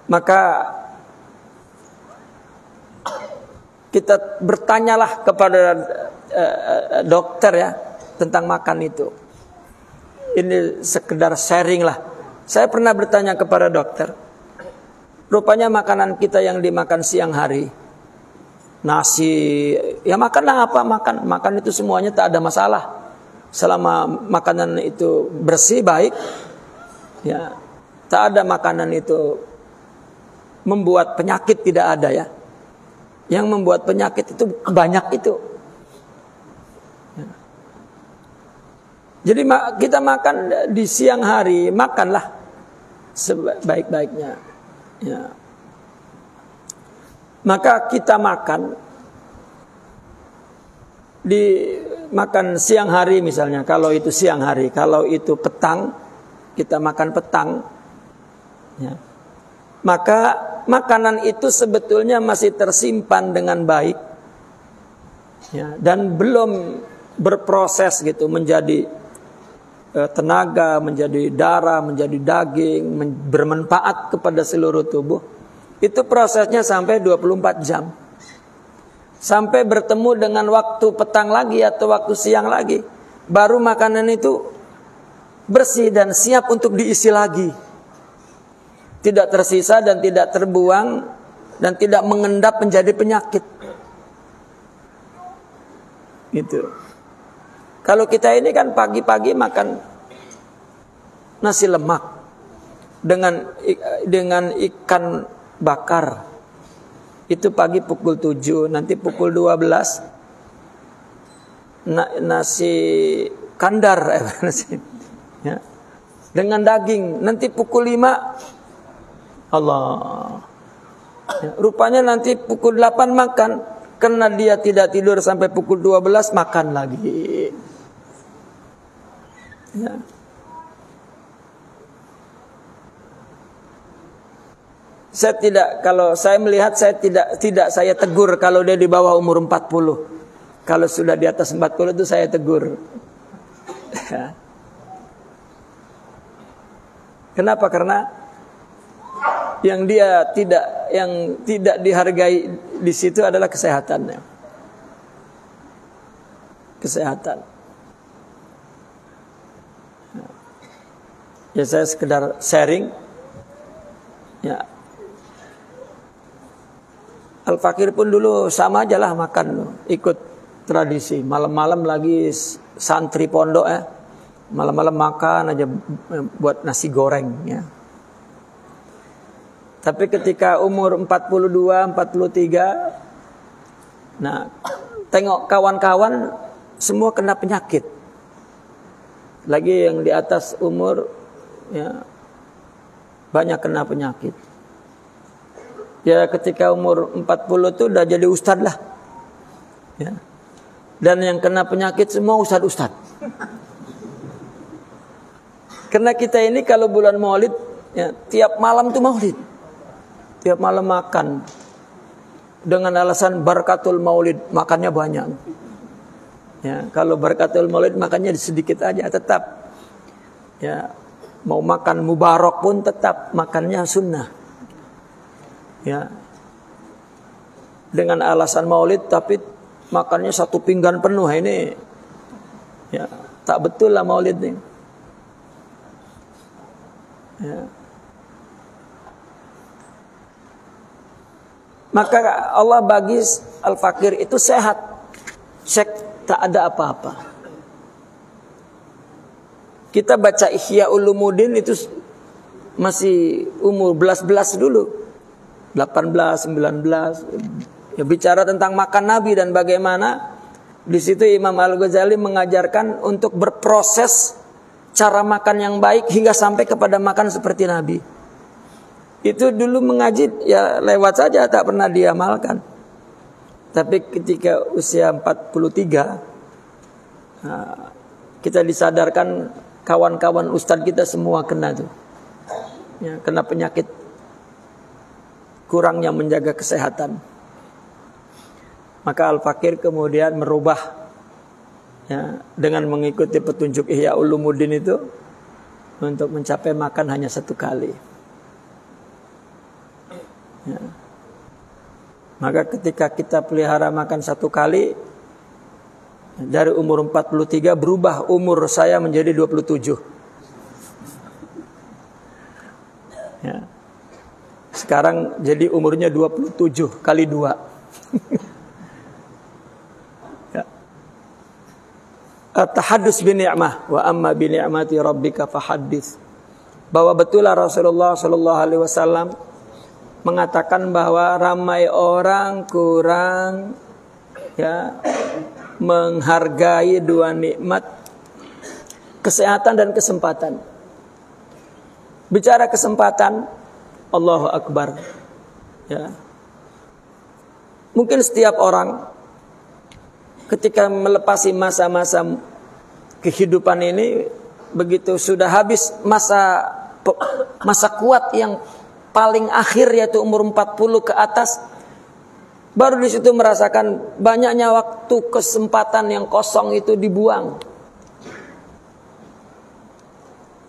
Maka kita bertanyalah kepada dokter, ya, tentang makan itu. Ini sekedar sharing lah. Saya pernah bertanya kepada dokter. Rupanya makanan kita yang dimakan siang hari, nasi, ya makanlah apa, makan itu semuanya tak ada masalah selama makanan itu bersih, baik, ya, tak ada makanan itu membuat penyakit, tidak ada, ya. Yang membuat penyakit itu banyak itu, ya. Jadi kita makan di siang hari, makanlah sebaik-baiknya, ya. Maka kita makan siang hari misalnya, kalau itu siang hari, kalau itu petang, kita makan petang, ya. Maka makanan itu sebetulnya masih tersimpan dengan baik, ya, dan belum berproses gitu menjadi tenaga, menjadi darah, menjadi daging, bermanfaat kepada seluruh tubuh. Itu prosesnya sampai 24 jam. Sampai bertemu dengan waktu petang lagi atau waktu siang lagi, baru makanan itu bersih dan siap untuk diisi lagi. Tidak tersisa dan tidak terbuang dan tidak mengendap menjadi penyakit. Gitu. Kalau kita ini kan pagi-pagi makan nasi lemak dengan ikan bakar. Itu pagi pukul 7, nanti pukul 12 nasi kandar ya. Dengan daging, nanti pukul 5 Allah. Ya, rupanya nanti pukul 8 makan. Karena dia tidak tidur sampai pukul 12 makan lagi. Ya. Kalau saya melihat tidak saya tegur kalau dia di bawah umur 40. Kalau sudah di atas 40 itu saya tegur. Ya. Kenapa? Karena yang tidak dihargai di situ adalah kesehatannya. Kesehatan. Ya saya sekedar sharing. Ya. Al-Fakir pun dulu sama aja lah makan, ikut tradisi. Malam-malam lagi santri pondok ya. Malam-malam makan aja buat nasi goreng ya. Tapi ketika umur 42, 43, nah tengok kawan-kawan semua kena penyakit. Lagi yang di atas umur ya banyak kena penyakit. Ya ketika umur 40 itu udah jadi ustadz lah. Ya. Dan yang kena penyakit semua ustadz. Karena kita ini kalau bulan Maulid ya, tiap malam tuh Maulid. Tiap malam makan dengan alasan barakatul maulid, makannya banyak. Ya, kalau barakatul maulid makannya sedikit aja tetap. Ya, mau makan mubarak pun tetap makannya sunnah. Ya, dengan alasan maulid tapi makannya satu pinggan penuh ini. Ya, tak betul lah maulid nih. Ya. Maka Allah bagi Al-Fakir itu sehat. Tak ada apa-apa. Kita baca Ihya Ulumuddin itu masih umur belas-belas dulu. 18, 19. Ya, bicara tentang makan Nabi dan bagaimana. Di situ Imam Al-Ghazali mengajarkan untuk berproses cara makan yang baik hingga sampai kepada makan seperti Nabi. Itu dulu mengaji ya lewat saja, tak pernah diamalkan. Tapi ketika usia 43 kita disadarkan kawan-kawan ustadz kita semua kena tuh. Ya, kena penyakit, kurangnya menjaga kesehatan. Maka Al-Fakir kemudian merubah ya, dengan mengikuti petunjuk Ihya Ulumuddin itu untuk mencapai makan hanya satu kali. Ya. Maka ketika kita pelihara makan satu kali, dari umur 43 berubah umur saya menjadi 27. Ya. Sekarang jadi umurnya 27 kali 2. Ya. At-tahaddus bi ni'mah wa amma bi ni'mati rabbika fahaddits. Bahwa betullah Rasulullah sallallahu alaihi wasallam mengatakan bahwa ramai orang kurang ya menghargai dua nikmat, kesehatan dan kesempatan. Bicara kesempatan, Allahu Akbar. Ya. Mungkin setiap orang ketika melepasi masa-masa kehidupan ini, begitu sudah habis masa kuat yang paling akhir yaitu umur 40 ke atas, baru di situ merasakan banyaknya waktu kesempatan yang kosong itu dibuang.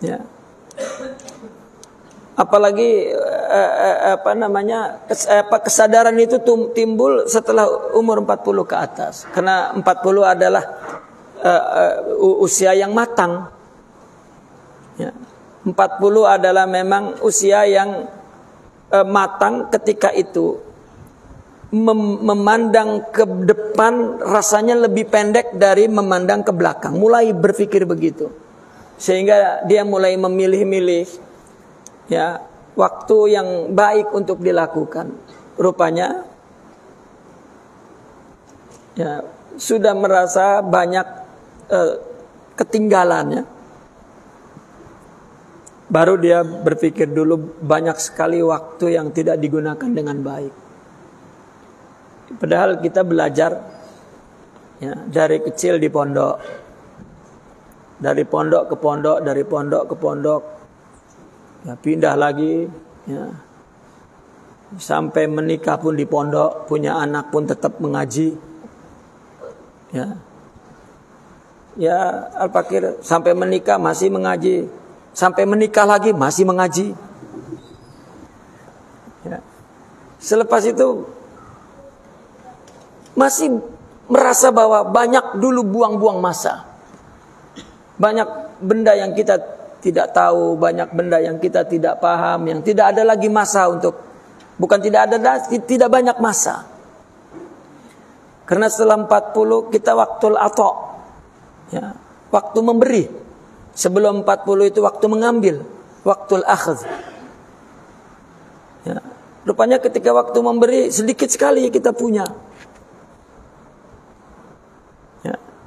Ya. Apalagi kesadaran itu timbul setelah umur 40 ke atas. Karena 40 adalah usia yang matang. Ya. 40 adalah memang usia yang matang ketika itu memandang ke depan rasanya lebih pendek dari memandang ke belakang. Mulai berpikir begitu. Sehingga dia mulai memilih-milih ya waktu yang baik untuk dilakukan. Rupanya ya sudah merasa banyak ketinggalannya. Baru dia berpikir dulu banyak sekali waktu yang tidak digunakan dengan baik. Padahal kita belajar ya, dari kecil di pondok, dari pondok ke pondok, dari pondok ke pondok, ya, pindah lagi, ya, sampai menikah pun di pondok, punya anak pun tetap mengaji, ya, ya Al-Fakir sampai menikah masih mengaji, sampai menikah lagi masih mengaji. Ya. Selepas itu masih merasa bahwa banyak dulu buang-buang masa. Banyak benda yang kita tidak tahu, banyak benda yang kita tidak paham, yang tidak ada lagi masa untuk, bukan tidak ada, tidak banyak masa. Karena setelah 40 kita waktul ato, ya, waktu memberi. Sebelum 40 itu waktu mengambil, waktul akhz. Ya, rupanya ketika waktu memberi sedikit sekali kita punya.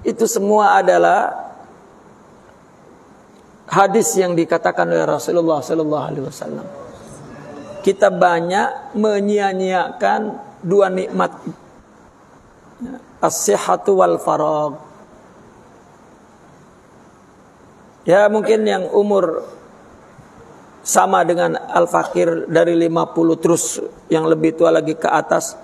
Itu semua adalah hadis yang dikatakan oleh Rasulullah sallallahu alaihi wasallam. Kita banyak menyia-nyiakan dua nikmat, as-sihhatu wal faragh. Ya mungkin yang umur sama dengan Al-Fakir dari 50 terus yang lebih tua lagi ke atas,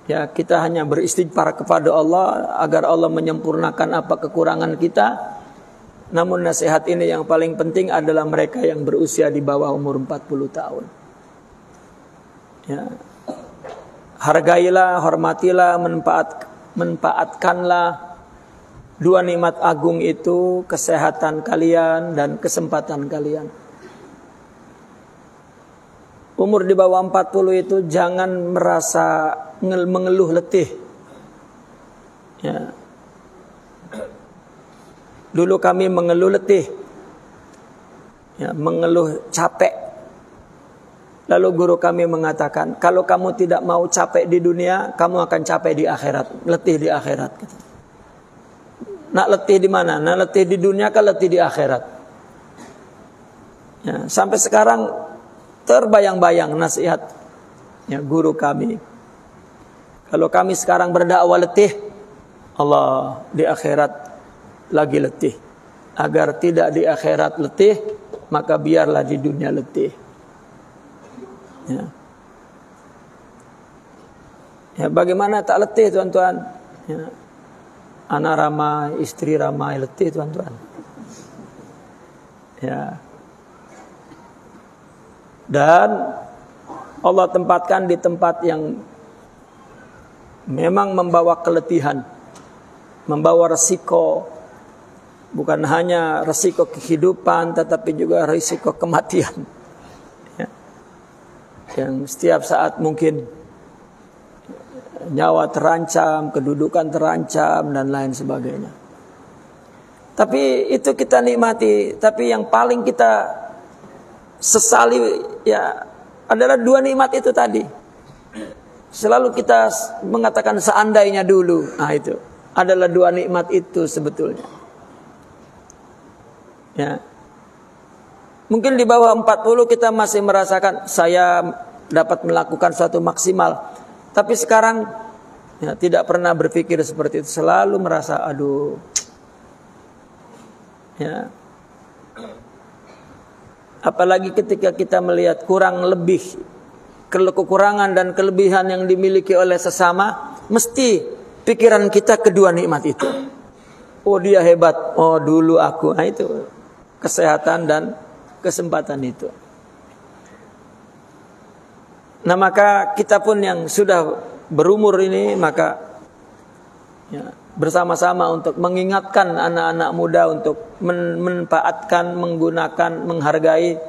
ya kita hanya beristighfar kepada Allah agar Allah menyempurnakan apa kekurangan kita. Namun nasihat ini yang paling penting adalah mereka yang berusia di bawah umur 40 tahun. Ya. Hargailah, hormatilah, manfaatkanlah dua nikmat agung itu, kesehatan kalian dan kesempatan kalian. Umur di bawah 40 itu jangan merasa mengeluh letih. Ya. Dulu kami mengeluh letih, ya, mengeluh capek. Lalu guru kami mengatakan, kalau kamu tidak mau capek di dunia, kamu akan capek di akhirat, letih di akhirat. Nak letih di mana? Nak letih di dunia, kan letih di akhirat. Ya, sampai sekarang terbayang-bayang nasihat ya, guru kami. Kalau kami sekarang berdakwah letih, Allah di akhirat lagi letih. Agar tidak di akhirat letih, maka biarlah di dunia letih. Ya. Ya, bagaimana tak letih tuan-tuan? Ya. Anak ramai, istri ramai, letih tuan-tuan. Ya. Dan Allah tempatkan di tempat yang memang membawa keletihan, membawa resiko, bukan hanya resiko kehidupan, tetapi juga resiko kematian. Ya. Yang setiap saat mungkin nyawa terancam, kedudukan terancam, dan lain sebagainya. Tapi itu kita nikmati. Tapi yang paling kita sesali ya adalah dua nikmat itu tadi. Selalu kita mengatakan seandainya dulu. Nah itu adalah dua nikmat itu sebetulnya. Ya. Mungkin di bawah 40 kita masih merasakan saya dapat melakukan suatu maksimal. Tapi sekarang ya, tidak pernah berpikir seperti itu. Selalu merasa aduh. Ya. Apalagi ketika kita melihat kurang lebih kekurangan dan kelebihan yang dimiliki oleh sesama, mesti pikiran kita kedua nikmat itu. Oh dia hebat, oh dulu aku. Nah itu kesehatan dan kesempatan itu. Nah maka kita pun yang sudah berumur ini, maka ya, bersama-sama untuk mengingatkan anak-anak muda untuk memanfaatkan, menggunakan, menghargai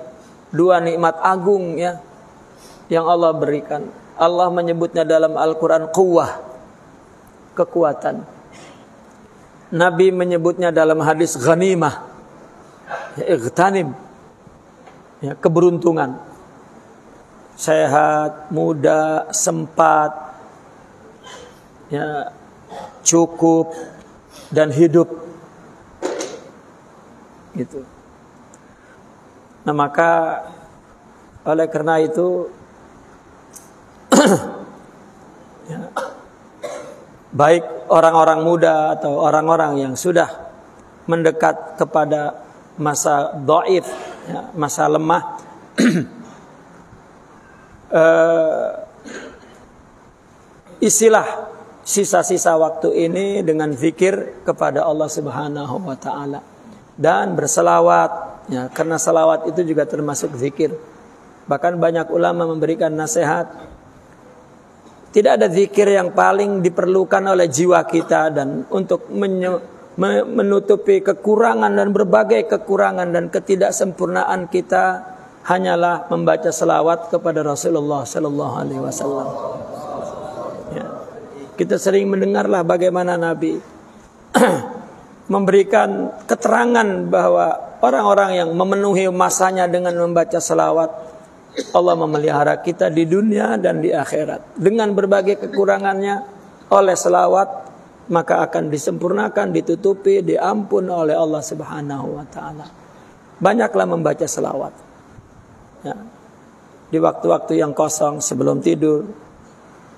dua nikmat agung ya yang Allah berikan. Allah menyebutnya dalam Al-Quran quwwah, kekuatan. Nabi menyebutnya dalam hadis ghanimah, ightanim, ya, keberuntungan. Sehat, muda, sempat, ya, cukup, dan hidup. Gitu. Nah, maka oleh karena itu ya, baik orang-orang muda atau orang-orang yang sudah mendekat kepada masa dhaif, ya, masa lemah, isilah sisa-sisa waktu ini dengan zikir kepada Allah Subhanahu wa taala dan berselawat, ya, karena selawat itu juga termasuk zikir. Bahkan banyak ulama memberikan nasihat, tidak ada zikir yang paling diperlukan oleh jiwa kita dan untuk menutupi kekurangan dan berbagai kekurangan dan ketidaksempurnaan kita hanyalah membaca selawat kepada Rasulullah sallallahu alaihi wasallam. Ya. Kita sering mendengarlah bagaimana Nabi memberikan keterangan bahwa orang-orang yang memenuhi masanya dengan membaca selawat, Allah memelihara kita di dunia dan di akhirat. Dengan berbagai kekurangannya, oleh selawat maka akan disempurnakan, ditutupi, diampun oleh Allah Subhanahu wa taala. Banyaklah membaca selawat. Ya, di waktu-waktu yang kosong sebelum tidur,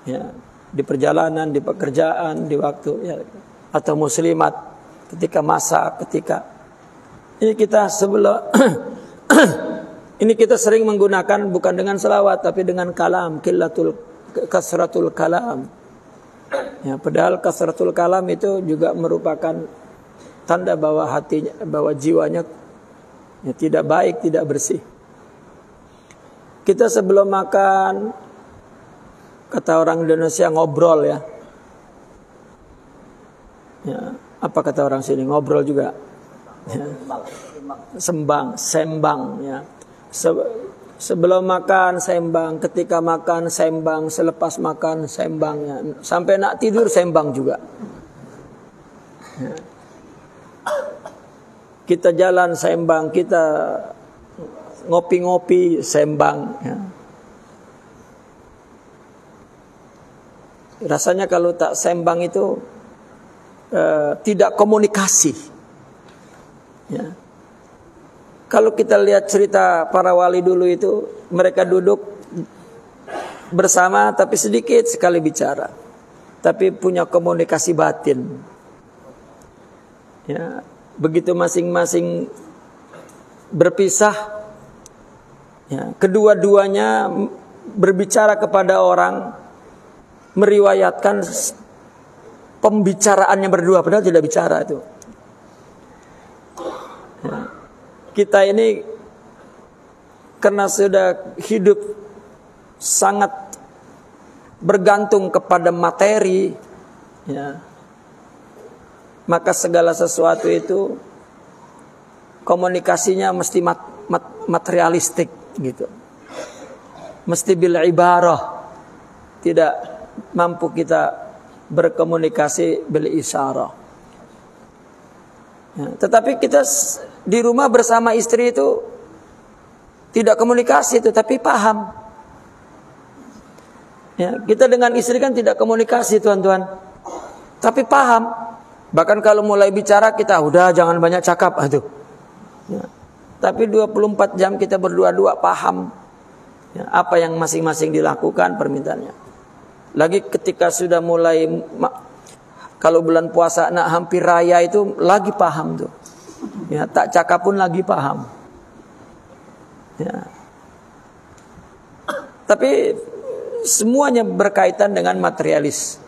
ya, di perjalanan, di pekerjaan, di waktu, ya, atau muslimat ketika masak, ketika ini kita sebelum ini kita sering menggunakan bukan dengan selawat tapi dengan kalam, kasratul kalam. Ya, padahal kasratul kalam itu juga merupakan tanda bahwa hatinya, bahwa jiwanya, ya, tidak baik, tidak bersih. Kita sebelum makan, kata orang Indonesia, ngobrol, ya. Ya, apa kata orang sini? Ngobrol juga. Ya. Sembang, ya. Sebelum makan sembang, ketika makan sembang, selepas makan sembang, ya. Sampai nak tidur sembang juga. Ya. Kita jalan sembang, kita ngopi-ngopi sembang, ya. Rasanya kalau tak sembang itu tidak komunikasi, ya. Kalau kita lihat cerita para wali dulu itu, mereka duduk bersama tapi sedikit sekali bicara, tapi punya komunikasi batin, ya. Begitu masing-masing berpisah, ya, kedua-duanya berbicara kepada orang, meriwayatkan pembicaraannya berdua, padahal tidak bicara itu. Ya. Kita ini karena sudah hidup sangat bergantung kepada materi, ya, maka segala sesuatu itu komunikasinya mesti materialistik, gitu. Mesti bil ibarah. Tidak mampu kita berkomunikasi bil isyarah. Ya, tetapi kita di rumah bersama istri itu tidak komunikasi itu, tapi paham. Ya, kita dengan istri kan tidak komunikasi, tuan-tuan, tapi paham. Bahkan kalau mulai bicara kita udah jangan banyak cakap, aduh. Ya. Tapi 24 jam kita berdua-dua paham, ya, apa yang masing-masing dilakukan permintaannya. Lagi ketika sudah mulai, kalau bulan puasa nak hampir raya itu lagi paham tuh. Ya, tak cakap pun lagi paham. Ya. Tapi semuanya berkaitan dengan materialisme.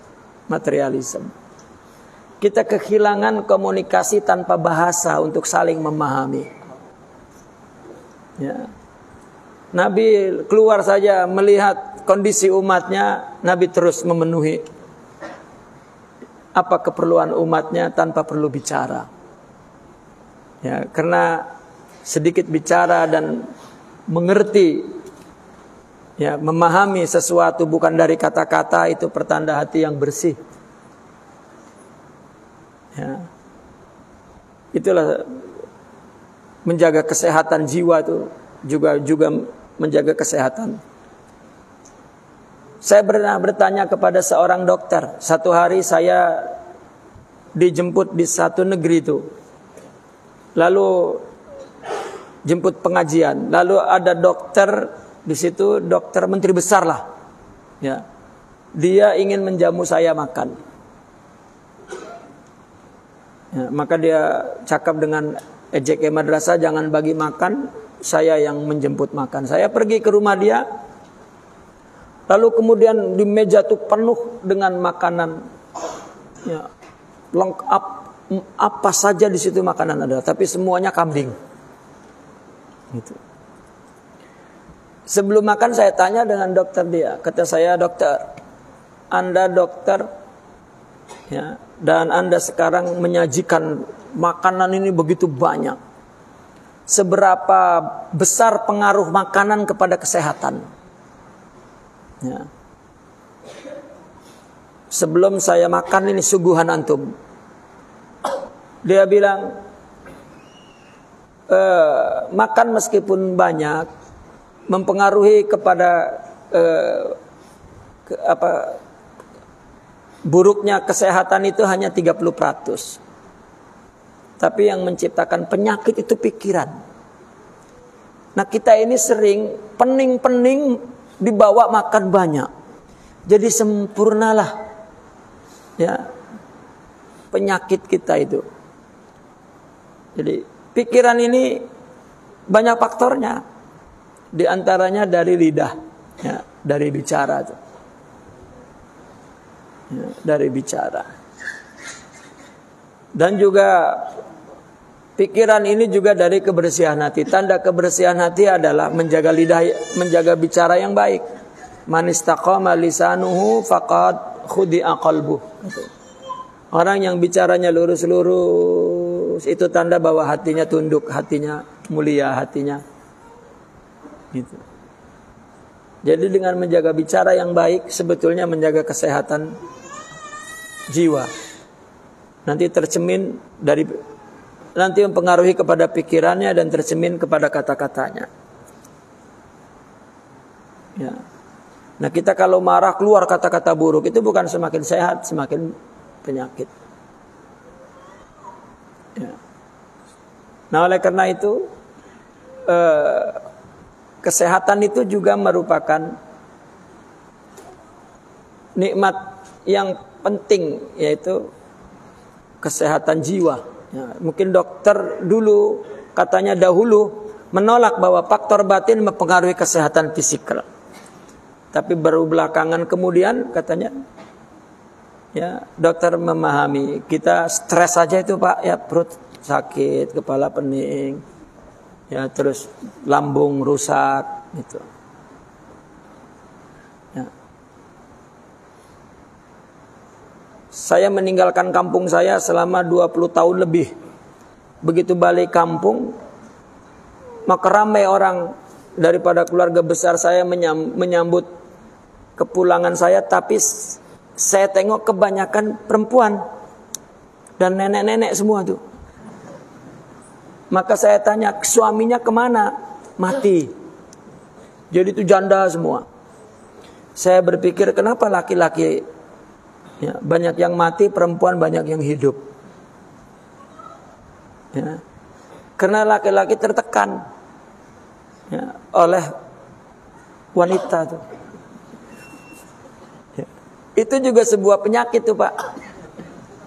Kita kehilangan komunikasi tanpa bahasa untuk saling memahami. Ya. Nabi keluar saja melihat kondisi umatnya, Nabi terus memenuhi apa keperluan umatnya tanpa perlu bicara. Ya, karena sedikit bicara dan mengerti Ya, memahami sesuatu bukan dari kata-kata itu pertanda hati yang bersih. Ya. Itulah menjaga kesehatan jiwa itu juga menjaga kesehatan. Saya pernah bertanya kepada seorang dokter. Satu hari saya dijemput di satu negeri itu. Lalu jemput pengajian. Lalu ada dokter di situ, dokter menteri besar lah. Ya. Dia ingin menjamu saya makan. Ya, maka dia cakap dengan ejek madrasah, jangan bagi makan, saya yang menjemput makan. Saya pergi ke rumah dia. Lalu kemudian di meja itu penuh dengan makanan. Ya, lengkap, apa saja di situ makanan ada, tapi semuanya kambing. Gitu. Sebelum makan saya tanya dengan dokter dia. Kata saya, dokter, Anda dokter, ya, dan Anda sekarang menyajikan makanan ini begitu banyak. Seberapa besar pengaruh makanan kepada kesehatan? Ya. Sebelum saya makan ini suguhan antum. Dia bilang, makan meskipun banyak mempengaruhi kepada buruknya kesehatan itu hanya 30%. Tapi yang menciptakan penyakit itu pikiran. Nah, kita ini sering pening-pening dibawa makan banyak. Jadi sempurnalah ya penyakit kita itu. Jadi pikiran ini banyak faktornya. Di antaranya dari lidah, ya, dari bicara, ya, dari bicara. Dan juga pikiran ini juga dari kebersihan hati. Tanda kebersihan hati adalah menjaga lidah, menjaga bicara yang baik. Man istaqama lisanuhu faqad khudi'a qalbuh. Orang yang bicaranya lurus-lurus itu tanda bahwa hatinya tunduk, hatinya mulia, hatinya. Gitu. Jadi dengan menjaga bicara yang baik sebetulnya menjaga kesehatan jiwa. Nanti tercermin dari nanti mempengaruhi kepada pikirannya dan tercermin kepada kata-katanya. Ya. Nah, kita kalau marah keluar kata-kata buruk itu bukan semakin sehat, semakin penyakit. Ya. Nah, oleh karena itu kesehatan itu juga merupakan nikmat yang penting, yaitu kesehatan jiwa. Ya, mungkin dokter dulu katanya dahulu menolak bahwa faktor batin mempengaruhi kesehatan fisikal. Tapi baru belakangan kemudian katanya ya dokter memahami kita stres saja itu Pak, ya perut sakit, kepala pening, ya terus lambung rusak gitu. Ya. Saya meninggalkan kampung saya selama 20 tahun lebih. Begitu balik kampung, maka ramai orang daripada keluarga besar saya menyambut kepulangan saya, tapi saya tengok kebanyakan perempuan dan nenek-nenek semua tuh. Maka saya tanya, suaminya kemana? Mati. Jadi itu janda semua. Saya berpikir kenapa laki-laki ya, banyak yang mati, perempuan banyak yang hidup. Ya. Karena laki-laki tertekan ya, oleh wanita tuh. Ya. Itu juga sebuah penyakit tuh Pak.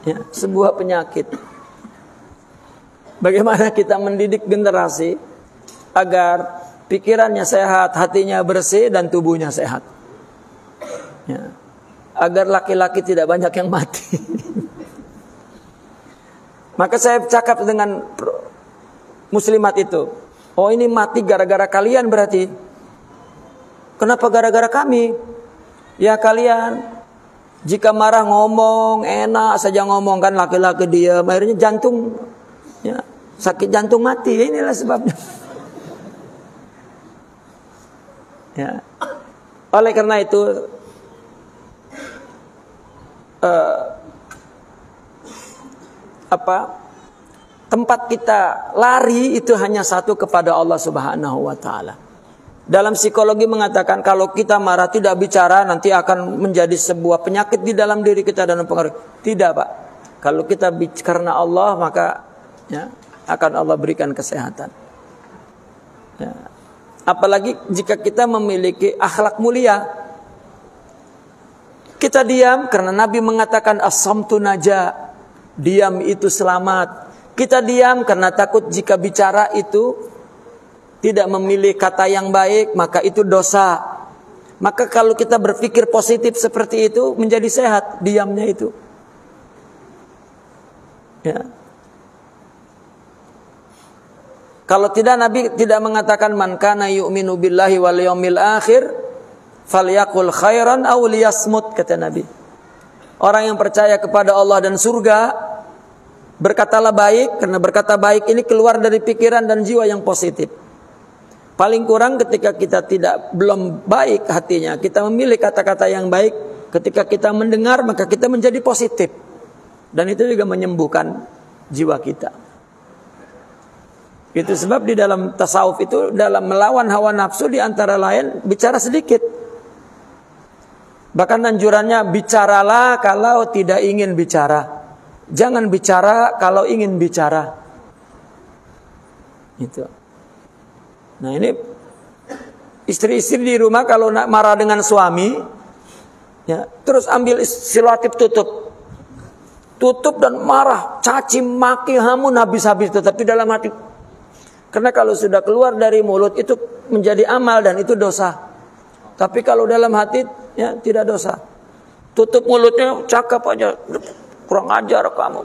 Ya, sebuah penyakit. Bagaimana kita mendidik generasi agar pikirannya sehat, hatinya bersih, dan tubuhnya sehat. Ya. Agar laki-laki tidak banyak yang mati. Maka saya cakap dengan muslimat itu, oh ini mati gara-gara kalian berarti. Kenapa gara-gara kami? Ya kalian jika marah ngomong, enak saja ngomong kan, laki-laki diam, akhirnya jantung ya, sakit jantung mati. Inilah sebabnya. Ya. Oleh karena itu tempat kita lari itu hanya satu, kepada Allah Subhanahu wa taala. Dalam psikologi mengatakan kalau kita marah tidak bicara nanti akan menjadi sebuah penyakit di dalam diri kita dan mempengaruhi. Tidak, Pak. Kalau kita karena Allah, maka ya, akan Allah berikan kesehatan. Ya. Apalagi jika kita memiliki akhlak mulia. Kita diam karena Nabi mengatakan as-samtu naja, diam itu selamat. Kita diam karena takut jika bicara itu tidak memilih kata yang baik, maka itu dosa. Maka kalau kita berpikir positif seperti itu, menjadi sehat diamnya itu. Ya. Kalau tidak, Nabi tidak mengatakan man kana yu'minu billahi wal yaumil akhir falyaqul khairan aw liyasmut, kata Nabi. Orang yang percaya kepada Allah dan surga, berkatalah baik, karena berkata baik ini keluar dari pikiran dan jiwa yang positif. Paling kurang ketika kita belum baik hatinya, kita memilih kata-kata yang baik. Ketika kita mendengar, maka kita menjadi positif. Dan itu juga menyembuhkan jiwa kita. Itu sebab di dalam tasawuf itu, dalam melawan hawa nafsu, di antara lain bicara sedikit. Bahkan anjurannya, bicaralah kalau tidak ingin bicara. Jangan bicara kalau ingin bicara. Itu. Nah ini istri-istri di rumah kalau nak marah dengan suami, ya, terus ambil silatif tutup dan marah, caci maki, hamun habis-habis, tetapi dalam hati. Karena kalau sudah keluar dari mulut itu menjadi amal dan itu dosa. Tapi kalau dalam hati, ya, tidak dosa. Tutup mulutnya, cakap aja, kurang ajar kamu,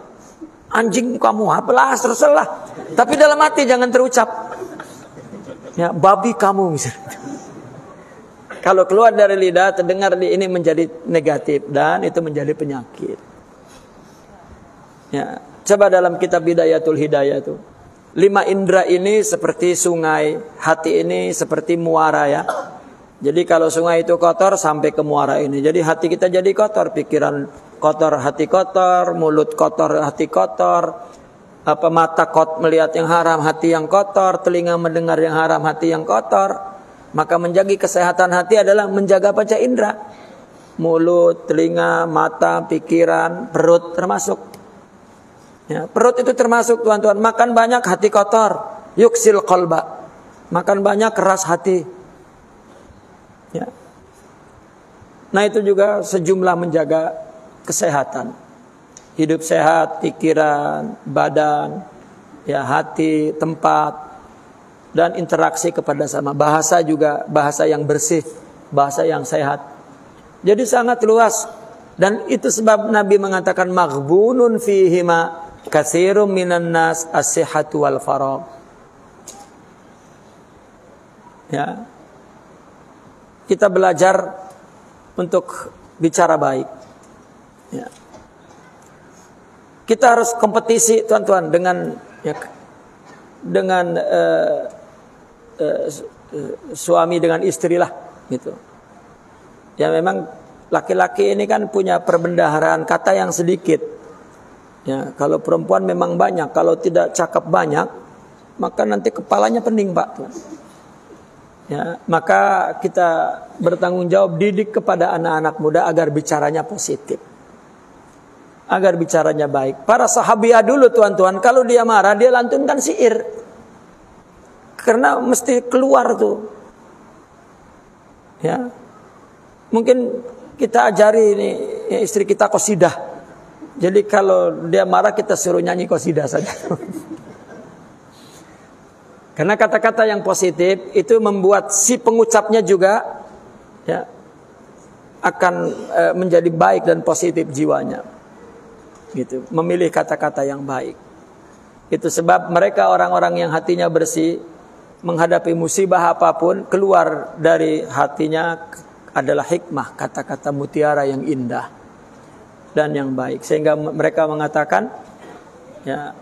anjing kamu, apalah terserah. Tapi dalam hati jangan terucap. Ya, babi kamu misalnya. Kalau keluar dari lidah, terdengar ini menjadi negatif dan itu menjadi penyakit. Ya, coba dalam kitab Bidayatul Hidayah itu, 5 indera ini seperti sungai, hati ini seperti muara, ya. Jadi kalau sungai itu kotor sampai ke muara ini. Jadi hati kita jadi kotor, pikiran kotor, hati kotor, mulut kotor, hati kotor. Mata melihat yang haram, hati yang kotor, telinga mendengar yang haram, hati yang kotor. Maka menjaga kesehatan hati adalah menjaga panca indera. Mulut, telinga, mata, pikiran, perut termasuk. Ya, perut itu termasuk, tuan-tuan. Makan banyak hati kotor, yuksil qalba. Makan banyak keras hati. Ya. Nah itu juga sejumlah menjaga kesehatan. Hidup sehat, pikiran, badan, ya, hati, tempat, dan interaksi kepada sama. Bahasa juga bahasa yang bersih, bahasa yang sehat. Jadi sangat luas. Dan itu sebab Nabi mengatakan maghbunun fihima katsirum minan nas as-sihhatu wal faragh. Ya. Kita belajar untuk bicara baik. Ya. Kita harus kompetisi, tuan-tuan, dengan suami dengan istri lah, gitu. Ya memang laki-laki ini kan punya perbendaharaan kata yang sedikit. Ya, kalau perempuan memang banyak, kalau tidak cakap banyak, maka nanti kepalanya pening, Pak. Ya, maka kita bertanggung jawab didik kepada anak-anak muda agar bicaranya positif. Agar bicaranya baik. Para sahabiah dulu, tuan-tuan, kalau dia marah, dia lantunkan syair. Karena mesti keluar tuh. Ya. Mungkin kita ajari ini, ya, istri kita qasidah. Jadi kalau dia marah, kita suruh nyanyi qasidah saja. Karena kata-kata yang positif itu membuat si pengucapnya juga, ya, akan menjadi baik dan positif jiwanya. Gitu, memilih kata-kata yang baik. Itu sebab mereka orang-orang yang hatinya bersih, menghadapi musibah apapun, keluar dari hatinya adalah hikmah, kata-kata mutiara yang indah dan yang baik. Sehingga mereka mengatakan, ya,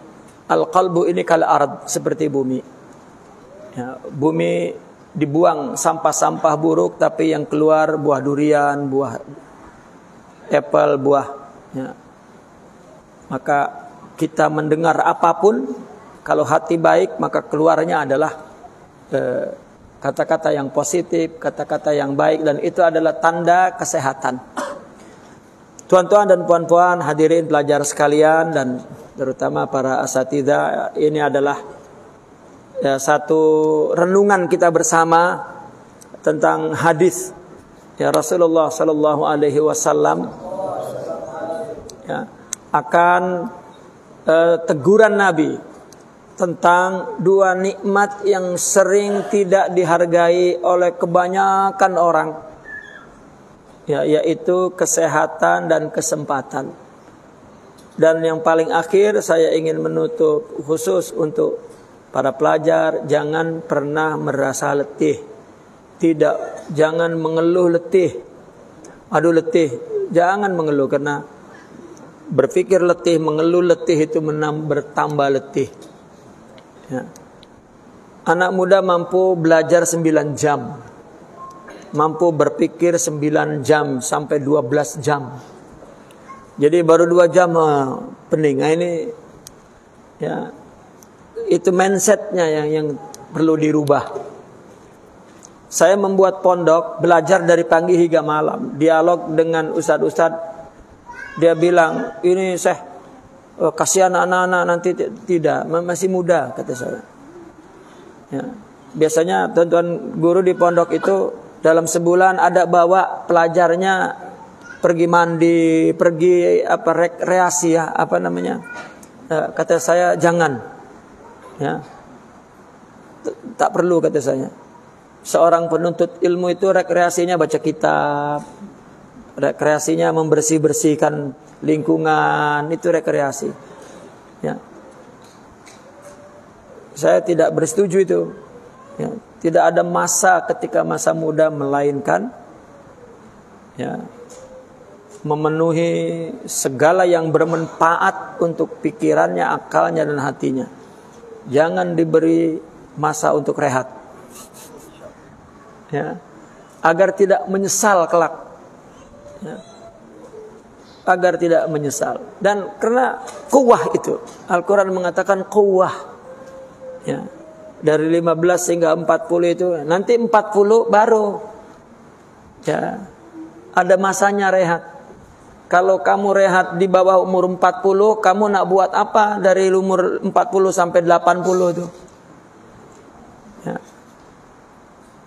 al-qalbu ini kal ard, seperti bumi. Ya, bumi dibuang sampah-sampah buruk, tapi yang keluar buah durian, buah apel, buah. Ya. Maka kita mendengar apapun, kalau hati baik maka keluarnya adalah kata-kata yang positif, kata-kata yang baik, dan itu adalah tanda kesehatan. Tuan-tuan dan puan-puan, hadirin pelajar sekalian, dan terutama para asatidzah, ini adalah satu renungan kita bersama tentang hadis Rasulullah sallallahu alaihi wasallam akan teguran Nabi tentang dua nikmat yang sering tidak dihargai oleh kebanyakan orang, yaitu kesehatan dan kesempatan. Dan yang paling akhir saya ingin menutup khusus untuk para pelajar, jangan pernah merasa letih. Jangan mengeluh letih. Aduh letih, jangan mengeluh, karena berpikir letih, mengeluh letih itu bertambah letih. Ya. Anak muda mampu belajar 9 jam. Mampu berpikir 9 jam sampai 12 jam. Jadi baru 2 jam pening. Nah, ini ya, itu mindsetnya yang perlu dirubah. Saya membuat pondok, belajar dari pagi hingga malam, dialog dengan ustadz-ustadz. Dia bilang, ini kasihan anak-anak nanti tidak, masih muda, kata saya. Ya. Biasanya tuan-tuan guru di pondok itu dalam sebulan ada bawa pelajarnya pergi mandi, pergi rekreasi ya, kata saya jangan. Ya. Tak perlu, kata saya. Seorang penuntut ilmu itu rekreasinya baca kitab, rekreasinya membersih-bersihkan lingkungan, itu rekreasi. Ya. Saya tidak bersetuju itu. Ya. Tidak ada masa ketika masa muda, melainkan ya, memenuhi segala yang bermanfaat untuk pikirannya, akalnya, dan hatinya. Jangan diberi masa untuk rehat, ya, agar tidak menyesal kelak, ya, agar tidak menyesal. Dan karena kuwah itu, Al-Quran mengatakan kuwah, ya, dari 15 hingga 40 itu, nanti 40 baru, ya, ada masanya rehat. Kalau kamu rehat di bawah umur 40, kamu nak buat apa dari umur 40 sampai 80 itu? Ya.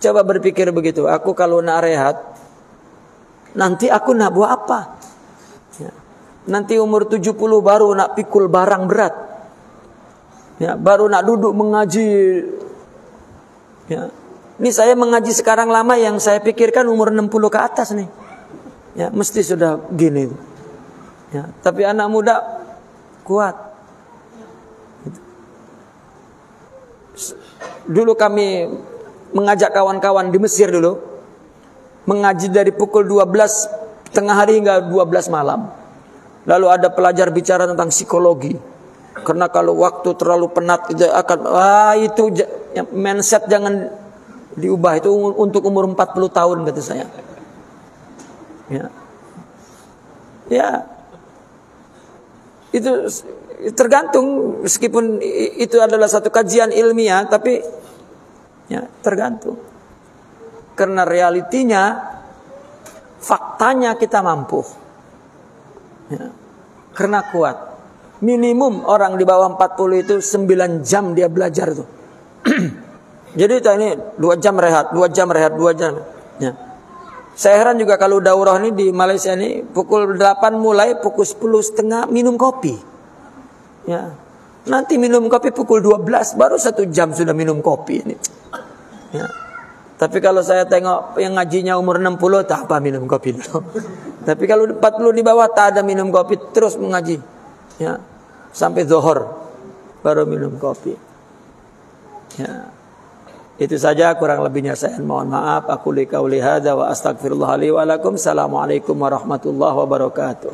Coba berpikir begitu. Aku kalau nak rehat, nanti aku nak buat apa? Ya. Nanti umur 70 baru nak pikul barang berat. Ya, baru nak duduk mengaji. Ya. Ini saya mengaji sekarang lama, yang saya pikirkan umur 60 ke atas nih. Ya, mesti sudah gini. Ya, tapi anak muda kuat. Dulu kami mengajak kawan-kawan di Mesir dulu, mengaji dari pukul 12 tengah hari hingga 12 malam. Lalu ada pelajar bicara tentang psikologi. Karena kalau waktu terlalu penat itu akan itu mindset jangan diubah, itu untuk umur 40 tahun, kata saya. Ya. Ya. Itu tergantung, meskipun itu adalah satu kajian ilmiah, tapi ya, tergantung. Karena realitinya, faktanya kita mampu. Ya. Karena kuat. Minimum orang di bawah 40 itu 9 jam dia belajar tuh. Jadi ini 2 jam rehat, 2 jam rehat, 2 jam. Ya. Saya heran juga kalau daurah ini di Malaysia ini pukul 8 mulai, pukul 10.30 minum kopi. Ya. Nanti minum kopi pukul 12, baru 1 jam sudah minum kopi ini. Ya. Tapi kalau saya tengok yang ngajinya umur 60, tak apa minum kopi dulu. Tapi kalau 40 di bawah tak ada minum kopi, terus mengaji. Ya. Sampai zuhur baru minum kopi. Ya. Itu saja, kurang lebihnya saya mohon maaf. Aku li qauli hadza wa astaghfirullah li wa lakum. Assalamualaikum warahmatullahi wabarakatuh.